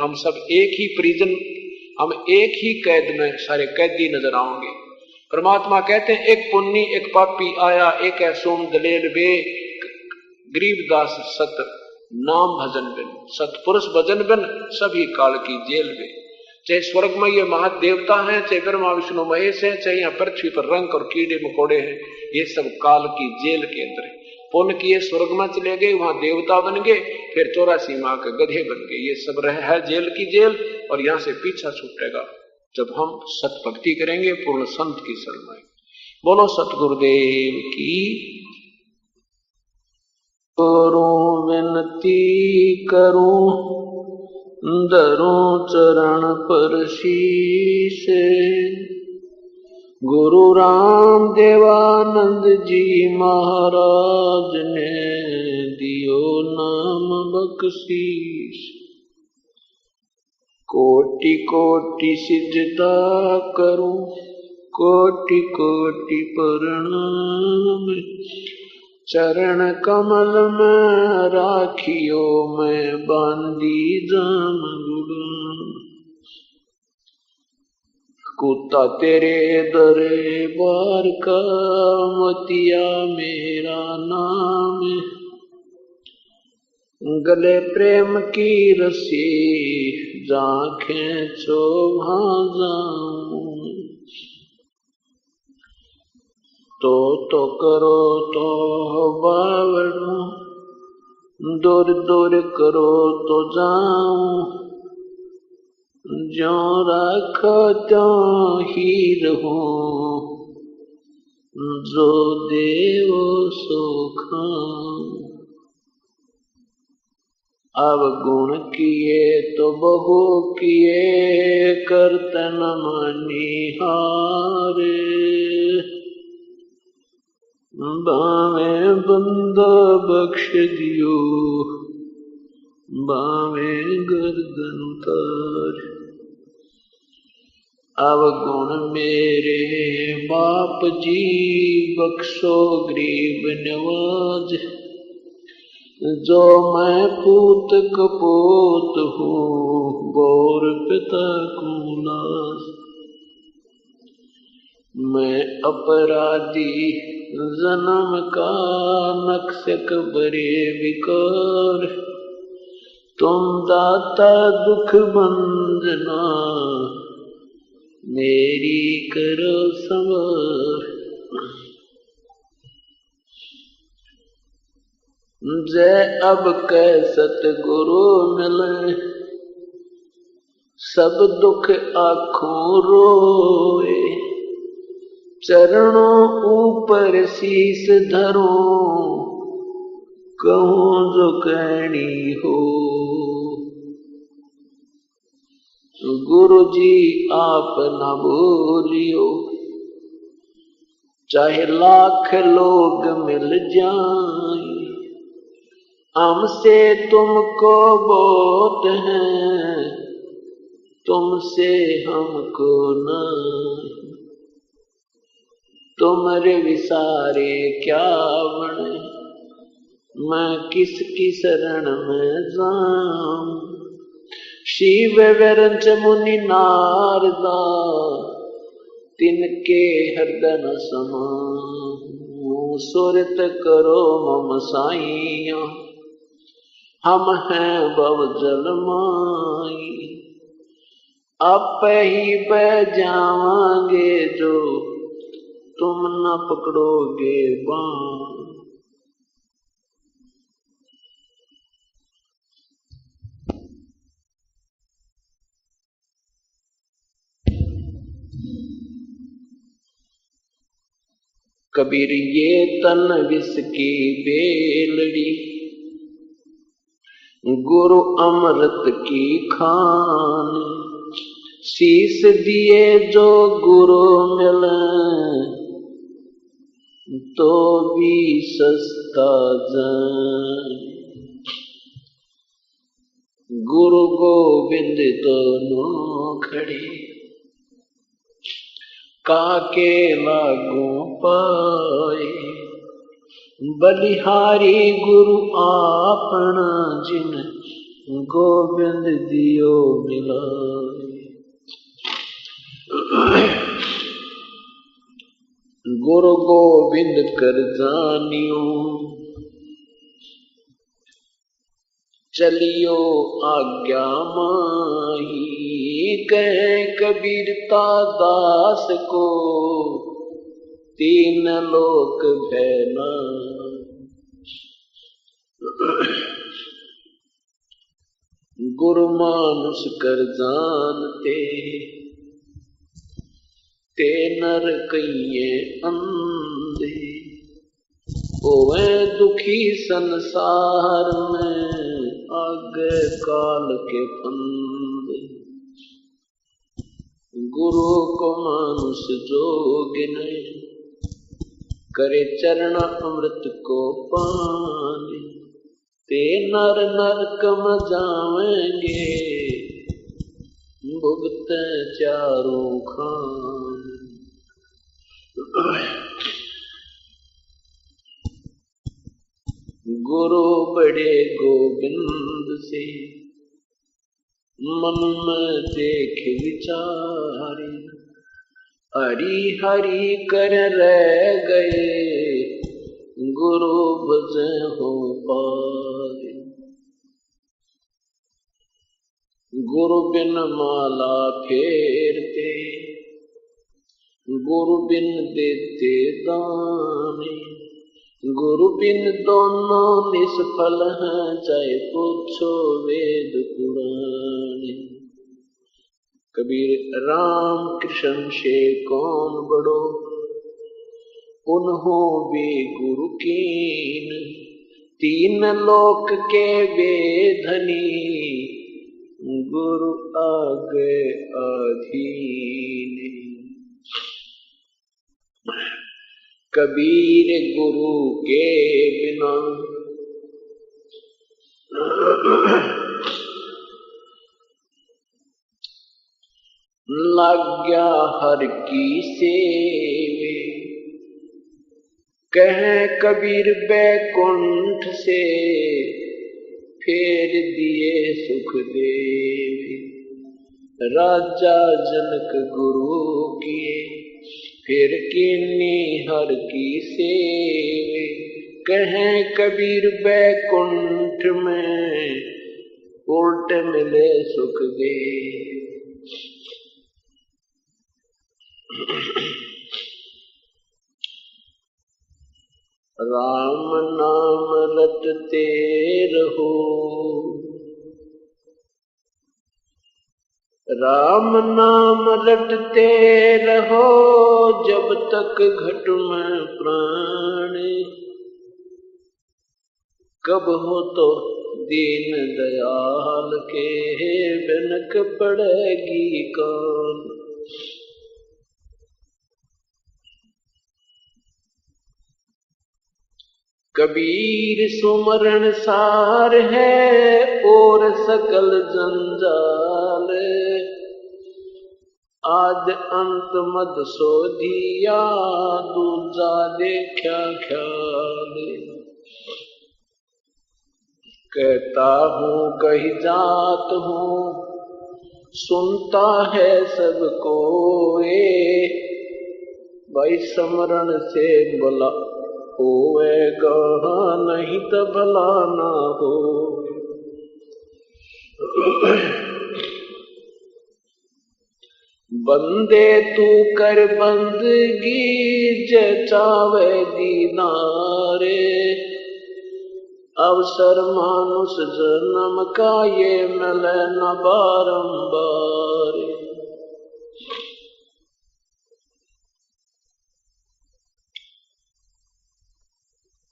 हम सब एक ही प्रिजन, हम एक ही कैद में सारे कैदी नजर आएंगे। परमात्मा कहते हैं एक पुन्नी एक पापी आया, एक है सोम दलेल बे गरीबदास सत नाम भजन बिन, सतपुरुष भजन बिन सभी काल की जेल में। चाहे स्वर्ग में ये महादेवता हैं, चाहे ब्रह्मा विष्णु महेश हैं, चाहे यहाँ पृथ्वी पर रंग और कीड़े मकोड़े हैं, ये सब काल की जेल के अंदर है। पुण्य किए स्वर्ग में चले गए, वहां देवता बन गए, फिर 84 माह के गधे बन गए। ये सब है जेल की जेल, और यहाँ से पीछा छूटेगा जब हम सत भक्ति करेंगे, पूर्ण संत की शरण में। बोलो सतगुरुदेव की। करूं विनती करूं धरूं चरण पर शीश, गुरु राम देवानंद जी महाराज ने दियो नाम बख्शीश। कोटि कोटि सिजदा करूं कोटि कोटि प्रणाम, चरण कमल में राखियो मैं बांधी जाम गुलाम। कुत्ता तेरे दरबार का मतिया मेरा नाम, गले प्रेम की रस्सी जहाँ खींचो वहाँ जाऊं। तो करो तो बावड़ो, दूर दूर करो तो जाऊं, जो रखो त्यों ही रहूं, जो देवो सो खाऊं। अवगुण किए तो बहु किए, करतन मनिहारे, बावे बंदा बख्श दियो, बावे गर्दन उतार। अवगुण मेरे बाप जी बख्शो गरीब नवाज, जो मैं पूत कपूत हूँ गौर पिता को लाज। मैं अपराधी जन्म का नक्शक बरे विकार, तुम दाता दुख बंजना मेरी करो संवार। जय अब कै सतगुरु मिले, सब दुख आँखों रोए, चरणों ऊपर शीस धरो, कहूँ जो कहनी हो। गुरु जी आप न बोलियो, चाहे लाख लोग मिल जाएं, हमसे तुमको बहुत है, तुमसे हमको नहीं। तुम्हारे विसारे क्या बने, मैं किसकी शरण में जाऊं। शिव विरंच मुनि नारदा, तिनके हृदय समाऊं। सुरत करो मम साइया, हम हैं भव जल माई, आप ही बह जावांगे जो तुम न पकड़ोगे बाण। कबीर ये तन विष की बेलड़ी, गुरु अमृत की खान, शीस दिए जो गुरु मिले तो भी सस्ता जान। गुरु गोविंद दोनों खड़े, काके लागू पाए, बलिहारी गुरु आपना जिन गोविंद दियो मिलाए। गुरु गोविंद कर जानियो, चलियो आज्ञा माही, कहे कबीरता दास को तीन लोक भैना। गुरु मानुष कर जानते, ते नर कहिए अंधे, ओवे दुखी संसार में आगे काल के फंदे। गुरु को मानुष जोगिने, करे चरण अमृत को पानी, ते नर नरक में जावेंगे, भुगत चारों खान। गुरु बड़े गोविंद से, मन में देख विचारे, हरि हरि कर रह गए, गुरु भजन हो पाए। गुरु बिन माला फेरते, गुरु बिन देते दाने, गुरु बिन दोनों निष्फल हैं, चाहे पूछो वेद पुराणे। कबीर राम कृष्ण से कौन बड़ो, उन्हों भी गुरु कीन, तीन लोक के वेधनी, गुरु आगे अधीन। कबीर गुरु के बिना लाग्या हर की सेवे, कहे कबीर बैकुंठ से फेर दिए सुख देव। राजा जनक गुरु किए, फिर कीनी हर की सेवे, कहे कबीर बैकुंठ में उल्ट मिले सुख देव। राम नाम रटते रहो, राम नाम रटते रहो, जब तक घट में प्राण, कब हो तो दीन दयाल के बिनक पड़ेगी कौन। कबीर सुमरण सार है और सकल जंजाल, आद अंत मद सोधिया दूजा देखा ख्याल। कहता हूँ कही जात हूँ, सुनता है सबको भाई, समरण से भला होएगा नहीं तो भला ना हो। बंदे तू कर बंदगी जचावे दीनारे, अवसर मानुष जन्म का ये मिले न बारंबार।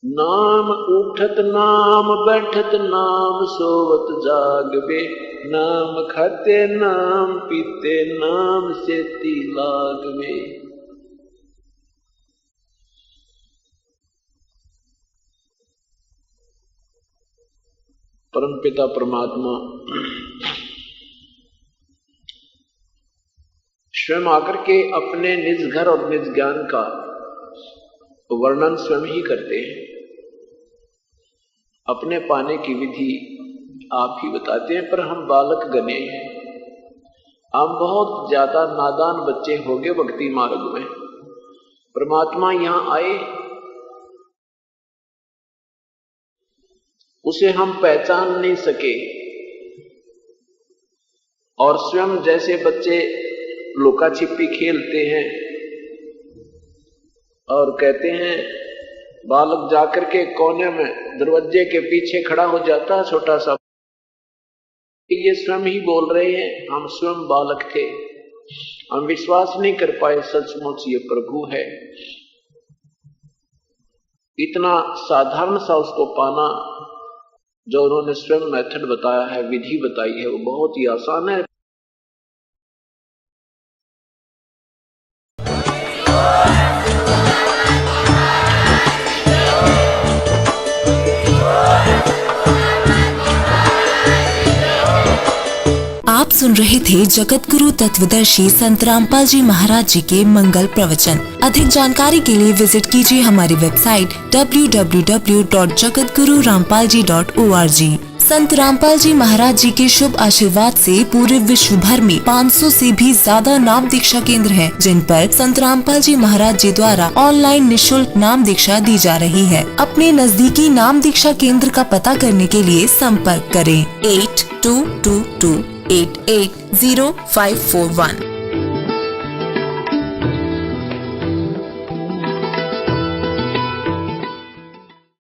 नाम उठत नाम बैठत नाम सोवत जागवे, नाम खाते नाम पीते नाम से ती लागवे। परमपिता परमात्मा स्वयं आकर के अपने निज घर और निज ज्ञान का वर्णन स्वयं ही करते हैं। अपने पाने की विधि आप ही बताते हैं, पर हम बालक गने हैं, हम बहुत ज्यादा नादान बच्चे हो गए भक्ति मार्ग में। परमात्मा यहां आए, उसे हम पहचान नहीं सके, और स्वयं जैसे बच्चे लुका छिपी खेलते हैं और कहते हैं, बालक जाकर के कोने में दरवाजे के पीछे खड़ा हो जाता छोटा सा, ये स्वयं ही बोल रहे हैं हम स्वयं बालक थे, हम विश्वास नहीं कर पाए सचमुच ये प्रभु है। इतना साधारण सा उसको पाना, जो उन्होंने स्वयं मेथड बताया है, विधि बताई है, वो बहुत ही आसान है। आप सुन रहे थे जगत गुरु तत्वदर्शी संत रामपाल जी महाराज जी के मंगल प्रवचन। अधिक जानकारी के लिए विजिट कीजिए हमारी वेबसाइट www.jagatgururampalji.org। संत रामपाल जी महाराज जी के शुभ आशीर्वाद से पूरे विश्व भर में 500 से भी ज्यादा नाम दीक्षा केंद्र हैं, जिन पर संत रामपाल जी महाराज जी द्वारा ऑनलाइन निःशुल्क नाम दीक्षा दी जा रही है। अपने नजदीकी नाम दीक्षा केंद्र का पता करने के लिए संपर्क करें 8222880541।